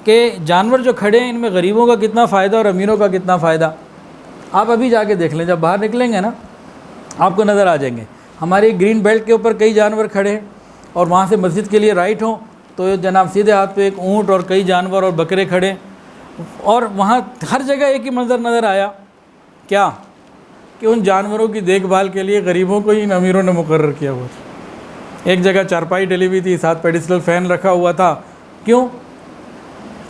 کہ جانور جو کھڑے ہیں ان میں غریبوں کا کتنا فائدہ اور امیروں کا کتنا فائدہ۔ آپ ابھی جا کے دیکھ لیں، جب باہر نکلیں گے نا آپ کو نظر آ جائیں گے، ہماری گرین بیلٹ کے اوپر کئی جانور کھڑے ہیں، اور وہاں سے مسجد کے لیے رائٹ ہوں تو جناب سیدھے ہاتھ پہ ایک اونٹ اور کئی جانور اور بکرے کھڑے، اور وہاں ہر جگہ ایک ہی منظر نظر آیا، کیا کہ ان جانوروں کی دیکھ بھال کے لیے غریبوں کو ہی ان امیروں نے مقرر کیا ہوا تھا۔ ایک جگہ چارپائی ڈلی ہوئی تھی، ساتھ پیڈسٹل فین رکھا ہوا تھا، کیوں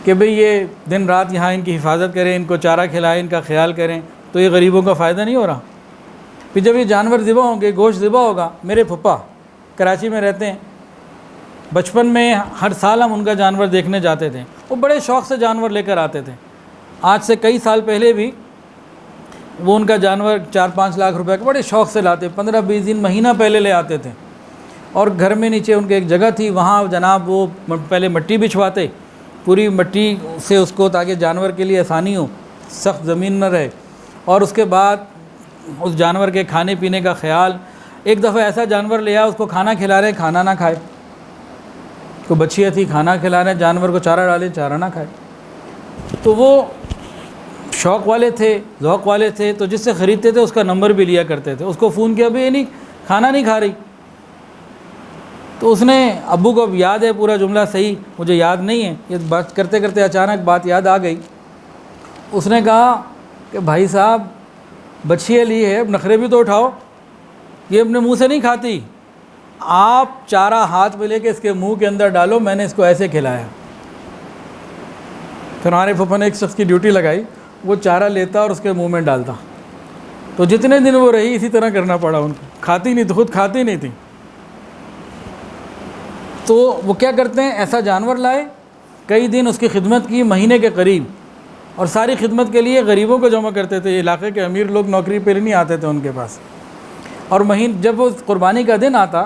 کہ بھئی یہ دن رات یہاں ان کی حفاظت کریں، ان کو چارہ کھلائیں، ان کا خیال کریں، تو یہ غریبوں کا فائدہ نہیں ہو رہا۔ پھر جب یہ جانور ذبح ہوں گے، گوشت ذبح ہوگا، میرے پھپھا کراچی میں رہتے ہیں، بچپن میں ہر سال ہم ان کا جانور دیکھنے جاتے تھے، وہ بڑے شوق سے جانور لے کر آتے تھے۔ آج سے کئی سال پہلے بھی وہ ان کا جانور 4-5 لاکھ روپے کا بڑے شوق سے لاتے، 15-20 دن مہینہ پہلے لے آتے تھے، اور گھر میں نیچے ان کے ایک جگہ تھی، وہاں جناب وہ پہلے مٹی بچھواتے، پوری مٹی سے اس کو، تاکہ جانور کے لیے آسانی ہو، سخت زمین نہ رہے، اور اس کے بعد اس جانور کے کھانے پینے کا خیال۔ ایک دفعہ ایسا جانور لیا، اس کو کھانا کھلا رہے، کھانا نہ کھائے، کوئی بچیاں تھی کھانا کھلا رہے، جانور کو چارہ ڈالے، چارہ نہ کھائے، تو وہ شوق والے تھے، ذوق والے تھے، تو جس سے خریدتے تھے اس کا نمبر بھی لیا کرتے تھے، اس کو فون کیا بھئی یہ نہیں کھانا نہیں کھا رہی، تو اس نے ابو کو یاد ہے پورا جملہ صحیح، مجھے یاد نہیں ہے، یہ بات کرتے کرتے اچانک بات یاد آ گئی۔ اس نے کہا کہ بھائی صاحب بچیاں لی ہے، اب نخرے بھی تو اٹھاؤ، یہ اپنے منہ سے نہیں کھاتی، آپ چارہ ہاتھ میں لے کے اس کے منہ کے اندر ڈالو، میں نے اس کو ایسے کھلایا۔ پھر ہمارے پھپھا نے ایک شخص کی ڈیوٹی لگائی، وہ چارہ لیتا اور اس کے منہ میں ڈالتا، تو جتنے دن وہ رہی اسی طرح کرنا پڑا ان کو، کھاتی نہیں تھی، خود کھاتی نہیں تھی۔ تو وہ کیا کرتے ہیں، ایسا جانور لائے، کئی دن اس کی خدمت کی، مہینے کے قریب، اور ساری خدمت کے لیے غریبوں کو جمع کرتے تھے، علاقے کے امیر لوگ نوکری پہ نہیں آتے تھے ان کے پاس، اور جب وہ قربانی کا دن آتا،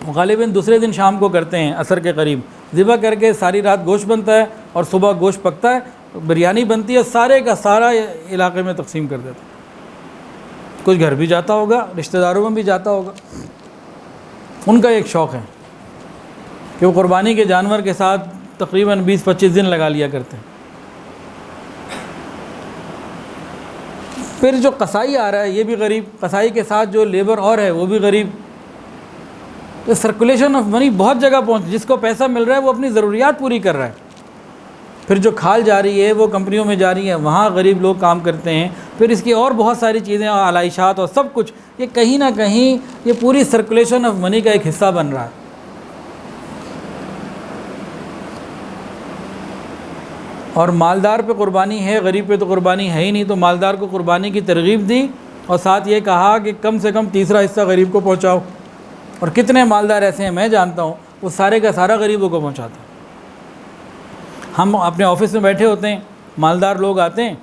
غالباً دوسرے دن شام کو کرتے ہیں عصر کے قریب، ذبح کر کے ساری رات گوشت بنتا ہے اور صبح گوشت پکتا ہے، بریانی بنتی ہے، سارے کا سارا علاقے میں تقسیم کر دیتے، کچھ گھر بھی جاتا ہوگا، رشتہ داروں میں بھی جاتا ہوگا۔ ان کا ایک شوق ہے کہ وہ قربانی کے جانور کے ساتھ تقریباً 20-25 دن لگا لیا کرتے ہیں۔ پھر جو قصائی آ رہا ہے یہ بھی غریب، قصائی کے ساتھ جو لیبر اور ہے وہ بھی غریب، تو سرکولیشن آف منی بہت جگہ پہنچ، جس کو پیسہ مل رہا ہے وہ اپنی ضروریات پوری کر رہا ہے، پھر جو کھال جا رہی ہے وہ کمپنیوں میں جا رہی ہے، وہاں غریب لوگ کام کرتے ہیں، پھر اس کی اور بہت ساری چیزیں اور علائشات اور سب کچھ، یہ کہیں نہ کہیں یہ پوری سرکولیشن آف منی کا ایک حصہ بن رہا ہے۔ اور مالدار پہ قربانی ہے، غریب پہ تو قربانی ہے ہی نہیں، تو مالدار کو قربانی کی ترغیب دی اور ساتھ یہ کہا کہ کم سے کم تیسرا حصہ غریب کو پہنچاؤ، اور کتنے مالدار ایسے ہیں میں جانتا ہوں، وہ سارے کا سارا غریبوں کو پہنچاتا ہے۔ ہم اپنے آفس میں بیٹھے ہوتے ہیں، مالدار لوگ آتے ہیں،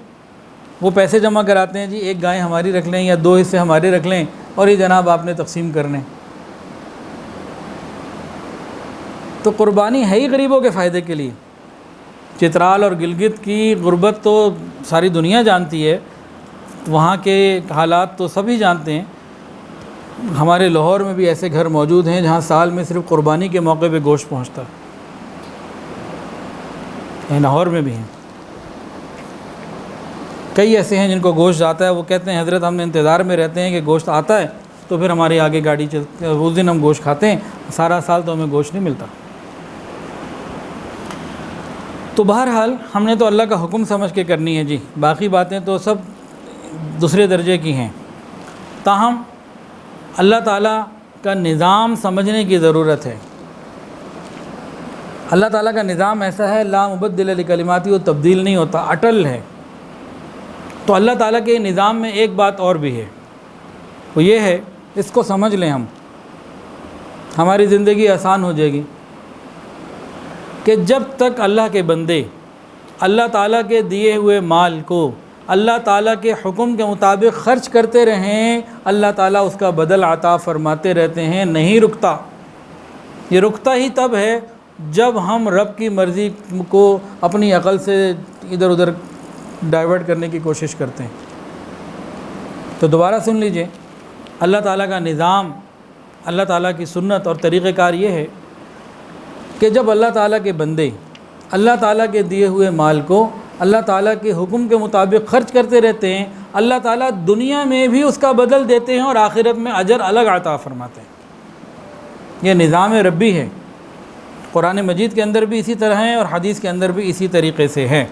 وہ پیسے جمع کراتے ہیں، جی ایک گائے ہماری رکھ لیں یا 2 حصے ہمارے رکھ لیں، اور یہ جناب آپ نے تقسیم کرنے، تو قربانی ہے ہی غریبوں کے فائدے کے لیے۔ چترال اور گلگت کی غربت تو ساری دنیا جانتی ہے، وہاں کے حالات تو سبھی جانتے ہیں۔ ہمارے لاہور میں بھی ایسے گھر موجود ہیں جہاں سال میں صرف قربانی کے موقع پہ گوشت پہنچتا ہے، لاہور میں بھی ہیں کئی ایسے ہیں جن کو گوشت آتا ہے، وہ کہتے ہیں حضرت ہم نے انتظار میں رہتے ہیں کہ گوشت آتا ہے تو پھر ہماری آگے گاڑی چلتی ہے، اس دن ہم گوشت کھاتے ہیں، سارا سال تو ہمیں گوشت نہیں ملتا۔ تو بہرحال ہم نے تو اللہ کا حکم سمجھ کے کرنی ہے جی، باقی باتیں تو سب دوسرے درجے کی ہیں، تاہم اللہ تعالیٰ کا نظام سمجھنے کی ضرورت ہے۔ اللہ تعالیٰ کا نظام ایسا ہے، لا مبدل لکلماتی، وہ تبدیل نہیں ہوتا، اٹل ہے۔ تو اللہ تعالیٰ کے نظام میں ایک بات اور بھی ہے، وہ یہ ہے، اس کو سمجھ لیں ہم، ہماری زندگی آسان ہو جائے گی، کہ جب تک اللہ کے بندے اللہ تعالیٰ کے دیے ہوئے مال کو اللہ تعالیٰ کے حکم کے مطابق خرچ کرتے رہیں، اللہ تعالیٰ اس کا بدل عطا فرماتے رہتے ہیں، نہیں رکتا۔ یہ رکتا ہی تب ہے جب ہم رب کی مرضی کو اپنی عقل سے ادھر ادھر ڈائیورٹ کرنے کی کوشش کرتے ہیں۔ تو دوبارہ سن لیجئے، اللہ تعالیٰ کا نظام، اللہ تعالیٰ کی سنت اور طریقہ کار یہ ہے کہ جب اللہ تعالیٰ کے بندے اللہ تعالیٰ کے دیے ہوئے مال کو اللہ تعالیٰ کے حکم کے مطابق خرچ کرتے رہتے ہیں، اللہ تعالیٰ دنیا میں بھی اس کا بدل دیتے ہیں اور آخرت میں اجر الگ عطا فرماتے ہیں۔ یہ نظام ربی ہے، قرآن مجید کے اندر بھی اسی طرح ہے اور حدیث کے اندر بھی اسی طریقے سے ہے۔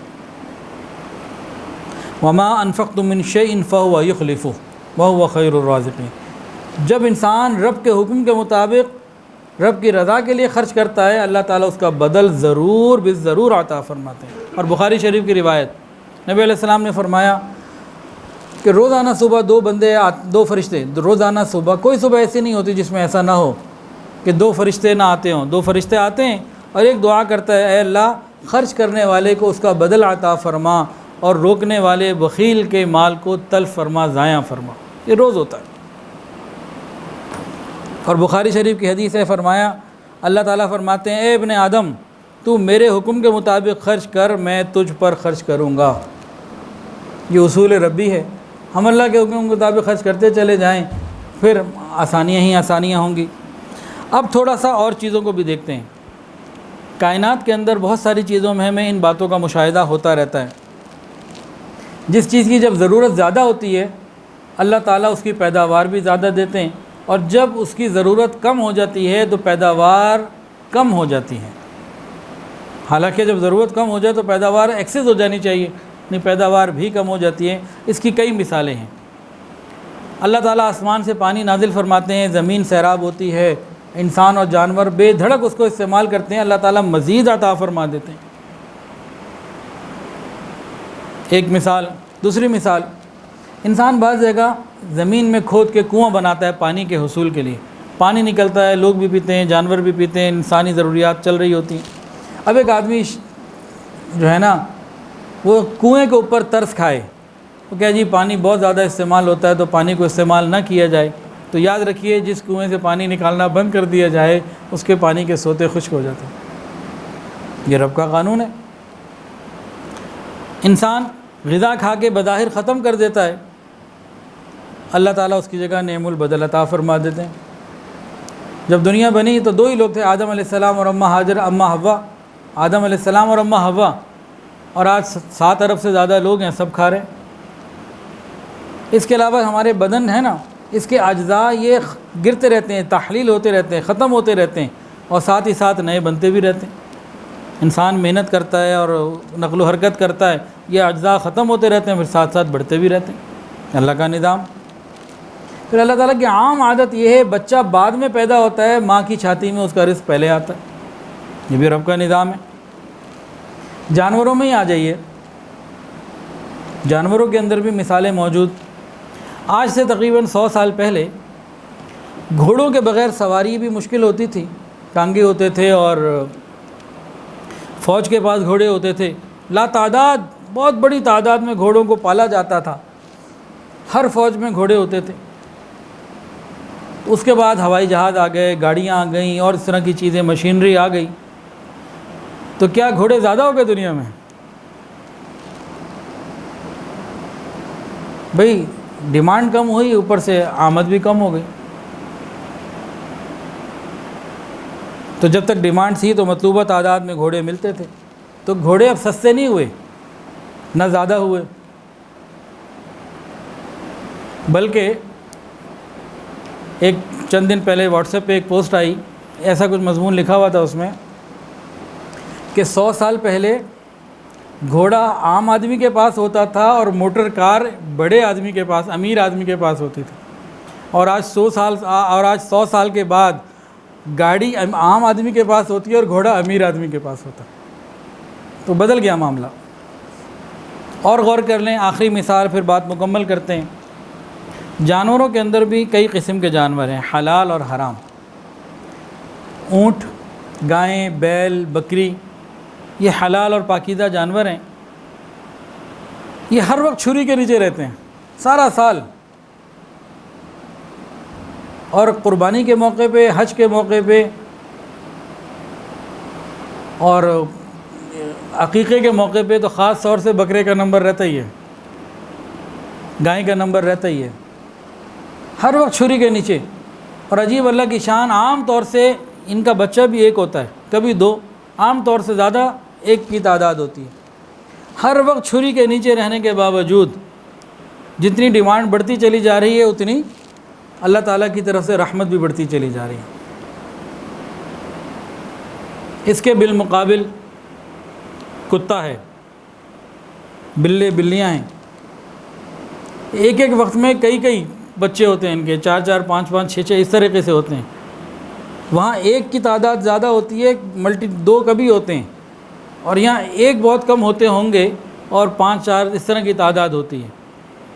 وما انفقتم من شیء فهو یخلفہ وہو خیر الرازقین۔ جب انسان رب کے حکم کے مطابق رب کی رضا کے لیے خرچ کرتا ہے، اللہ تعالیٰ اس کا بدل ضرور بالضرور عطا فرماتے ہیں۔ اور بخاری شریف کی روایت، نبی علیہ السلام نے فرمایا کہ روزانہ صبح 2 فرشتے، روزانہ صبح، کوئی صبح ایسی نہیں ہوتی جس میں ایسا نہ ہو کہ 2 فرشتے نہ آتے ہوں۔ 2 فرشتے آتے ہیں اور ایک دعا کرتا ہے، اے اللہ خرچ کرنے والے کو اس کا بدل عطا فرما اور روکنے والے بخیل کے مال کو تلف فرما، ضائع فرما۔ یہ روز ہوتا ہے۔ اور بخاری شریف کی حدیث ہے، فرمایا اللہ تعالیٰ فرماتے ہیں، اے ابن آدم تو میرے حکم کے مطابق خرچ کر، میں تجھ پر خرچ کروں گا۔ یہ اصول ربی ہے، ہم اللہ کے حکم کے مطابق خرچ کرتے چلے جائیں، پھر آسانیاں ہی آسانیاں ہوں گی۔ اب تھوڑا سا اور چیزوں کو بھی دیکھتے ہیں۔ کائنات کے اندر بہت ساری چیزوں میں ہمیں ان باتوں کا مشاہدہ ہوتا رہتا ہے۔ جس چیز کی جب ضرورت زیادہ ہوتی ہے، اللہ تعالیٰ اس کی پیداوار بھی زیادہ دیتے ہیں، اور جب اس کی ضرورت کم ہو جاتی ہے تو پیداوار کم ہو جاتی ہے۔ حالانکہ جب ضرورت کم ہو جائے تو پیداوار ایکسس ہو جانی چاہیے، نہیں، پیداوار بھی کم ہو جاتی ہے۔ اس کی کئی مثالیں ہیں۔ اللہ تعالیٰ آسمان سے پانی نازل فرماتے ہیں، زمین سیراب ہوتی ہے، انسان اور جانور بے دھڑک اس کو استعمال کرتے ہیں، اللہ تعالیٰ مزید عطا فرما دیتے ہیں۔ ایک مثال. دوسری مثال، انسان بعض جگہ زمین میں کھود کے کنواں بناتا ہے پانی کے حصول کے لیے. پانی نکلتا ہے، لوگ بھی پیتے ہیں، جانور بھی پیتے ہیں، انسانی ضروریات چل رہی ہوتی ہیں. اب ایک آدمی جو ہے نا وہ کنویں کے اوپر ترس کھائے، وہ کہا جی پانی بہت زیادہ استعمال ہوتا ہے تو پانی کو استعمال نہ کیا جائے. تو یاد رکھیے جس کنویں سے پانی نکالنا بند کر دیا جائے اس کے پانی کے سوتے خشک ہو جاتے ہیں. یہ رب کا قانون ہے. انسان غذا کھا کے بظاہر ختم کر دیتا ہے، اللہ تعالیٰ اس کی جگہ نعم البدل عطا فرما دیتے ہیں. جب دنیا بنی تو 2 ہی لوگ تھے، آدم علیہ السلام اور اماں ہاجر، اماں حوا. آدم علیہ السلام اور اماں حوا، اور آج 7 ارب سے زیادہ لوگ ہیں، سب کھا رہے ہیں. اس کے علاوہ ہمارے بدن ہے نا، اس کے اجزاء یہ گرتے رہتے ہیں، تحلیل ہوتے رہتے ہیں، ختم ہوتے رہتے ہیں، اور ساتھ ہی ساتھ نئے بنتے بھی رہتے ہیں. انسان محنت کرتا ہے اور نقل و حرکت کرتا ہے، یہ اجزاء ختم ہوتے رہتے ہیں، پھر ساتھ ساتھ بڑھتے بھی رہتے ہیں. اللہ کا نظام. پھر اللہ تعالیٰ کی عام عادت یہ ہے بچہ بعد میں پیدا ہوتا ہے، ماں کی چھاتی میں اس کا رزق پہلے آتا ہے. یہ بھی رب کا نظام ہے. جانوروں میں ہی آ جائیے، جانوروں کے اندر بھی مثالیں موجود. آج سے تقریباً 100 سال پہلے گھوڑوں کے بغیر سواری بھی مشکل ہوتی تھی. ٹانگے ہوتے تھے اور فوج کے پاس گھوڑے ہوتے تھے، لا تعداد، بہت بڑی تعداد میں گھوڑوں کو پالا جاتا تھا، ہر فوج میں گھوڑے ہوتے تھے. اس کے بعد ہوائی جہاز آ گئے، گاڑیاں آ گئیں، اور اس طرح کی چیزیں، مشینری آ گئی. تو کیا گھوڑے زیادہ ہو گئے دنیا میں؟ بھئی ڈیمانڈ کم ہوئی، اوپر سے آمد بھی کم ہو گئی. تو جب تک ڈیمانڈ تھی تو مطلوبہ تعداد میں گھوڑے ملتے تھے. تو گھوڑے اب سستے نہیں ہوئے، نہ زیادہ ہوئے، بلکہ ایک چند دن پہلے واٹس ایپ پہ ایک پوسٹ آئی، ایسا کچھ مضمون لکھا ہوا تھا اس میں کہ 100 سال پہلے گھوڑا عام آدمی کے پاس ہوتا تھا اور موٹر کار بڑے آدمی کے پاس، امیر آدمی کے پاس ہوتی تھی. اور آج 100 سال کے بعد گاڑی عام آدمی کے پاس ہوتی ہے اور گھوڑا امیر آدمی کے پاس ہوتا ہے. تو بدل گیا معاملہ. اور غور کر لیں، آخری مثال پھر بات مکمل کرتے ہیں. جانوروں کے اندر بھی کئی قسم کے جانور ہیں، حلال اور حرام. اونٹ، گائیں، بیل، بکری، یہ حلال اور پاکیزہ جانور ہیں. یہ ہر وقت چھری کے نیچے رہتے ہیں سارا سال، اور قربانی کے موقع پہ، حج کے موقع پہ اور عقیقے کے موقع پہ تو خاص طور سے بکرے کا نمبر رہتا ہی ہے، گائے کا نمبر رہتا ہی ہے، ہر وقت چھری کے نیچے. اور عجیب اللہ کی شان، عام طور سے ان کا بچہ بھی ایک ہوتا ہے، کبھی 2، عام طور سے زیادہ ایک کی تعداد ہوتی ہے. ہر وقت چھری کے نیچے رہنے کے باوجود جتنی ڈیمانڈ بڑھتی چلی جا رہی ہے اتنی اللہ تعالیٰ کی طرف سے رحمت بھی بڑھتی چلی جا رہی ہے. اس کے بالمقابل کتا ہے، بلیاں ہیں. ایک وقت میں کئی بچے ہوتے ہیں ان کے، 4 5 6 اس طریقے سے ہوتے ہیں. وہاں ایک کی تعداد زیادہ ہوتی ہے، 2 کبھی ہوتے ہیں، اور یہاں ایک بہت کم ہوتے ہوں گے اور 5 4 اس طرح کی تعداد ہوتی ہے.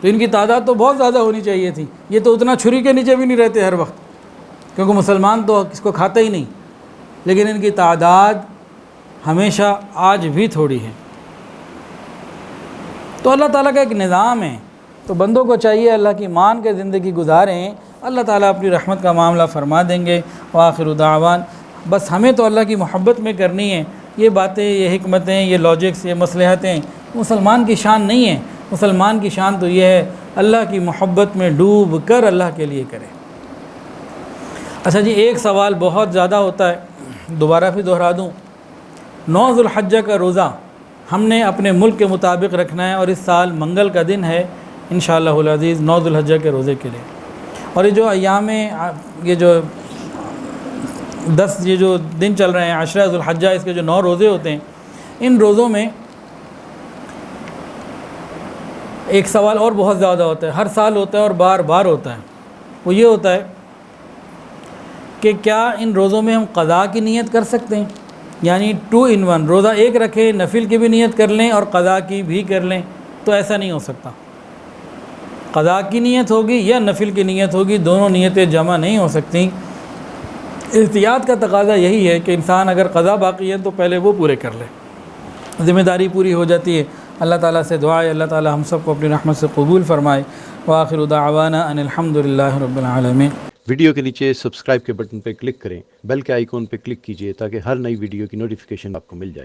تو ان کی تعداد تو بہت زیادہ ہونی چاہیے تھی. یہ تو اتنا چھری کے نیچے بھی نہیں رہتے ہر وقت، کیونکہ مسلمان تو اس کو کھاتا ہی نہیں، لیکن ان کی تعداد ہمیشہ آج بھی تھوڑی ہے. تو اللہ تعالیٰ کا ایک نظام ہے، تو بندوں کو چاہیے اللہ کی مان کے زندگی گزاریں، اللہ تعالیٰ اپنی رحمت کا معاملہ فرما دیں گے. وآخر دعوان، بس ہمیں تو اللہ کی محبت میں کرنی ہے. یہ باتیں، یہ حکمتیں، یہ لاجکس، یہ مصلحتیں مسلمان کی شان نہیں ہیں. مسلمان کی شان تو یہ ہے اللہ کی محبت میں ڈوب کر اللہ کے لیے کرے. اچھا جی، ایک سوال بہت زیادہ ہوتا ہے، دوبارہ بھی دہرا دوں. 9 ذو الحجہ کا روزہ ہم نے اپنے ملک کے مطابق رکھنا ہے، اور اس سال منگل کا دن ہے انشاءاللہ العزیز 9 ذو الحجہ کے روزے کے لیے. اور یہ جو ایام، یہ جو 10 یہ جو دن چل رہے ہیں 10 ذو الحجہ، اس کے جو 9 روزے ہوتے ہیں، ان روزوں میں ایک سوال اور بہت زیادہ ہوتا ہے، ہر سال ہوتا ہے اور بار بار ہوتا ہے. وہ یہ ہوتا ہے کہ کیا ان روزوں میں ہم قضاء کی نیت کر سکتے ہیں؟ یعنی 2 in 1، روزہ ایک رکھیں، نفل کی بھی نیت کر لیں اور قضاء کی بھی کر لیں. تو تو ایسا نہیں ہو سکتا. قضا کی نیت ہوگی یا نفل کی نیت ہوگی، دونوں نیتیں جمع نہیں ہو سکتی. احتیاط کا تقاضا یہی ہے کہ انسان اگر قضا باقی ہے تو پہلے وہ پورے کر لے، ذمہ داری پوری ہو جاتی ہے. اللہ تعالیٰ سے دعا ہے اللہ تعالیٰ ہم سب کو اپنی رحمت سے قبول فرمائے. وآخر دعوانا ان الحمد للہ رب العالمین. ویڈیو کے نیچے سبسکرائب کے بٹن پہ کلک کریں، بیل کے آئیکن پہ کلک کیجئے تاکہ ہر نئی ویڈیو کی نوٹیفیکیشن آپ کو مل جائے.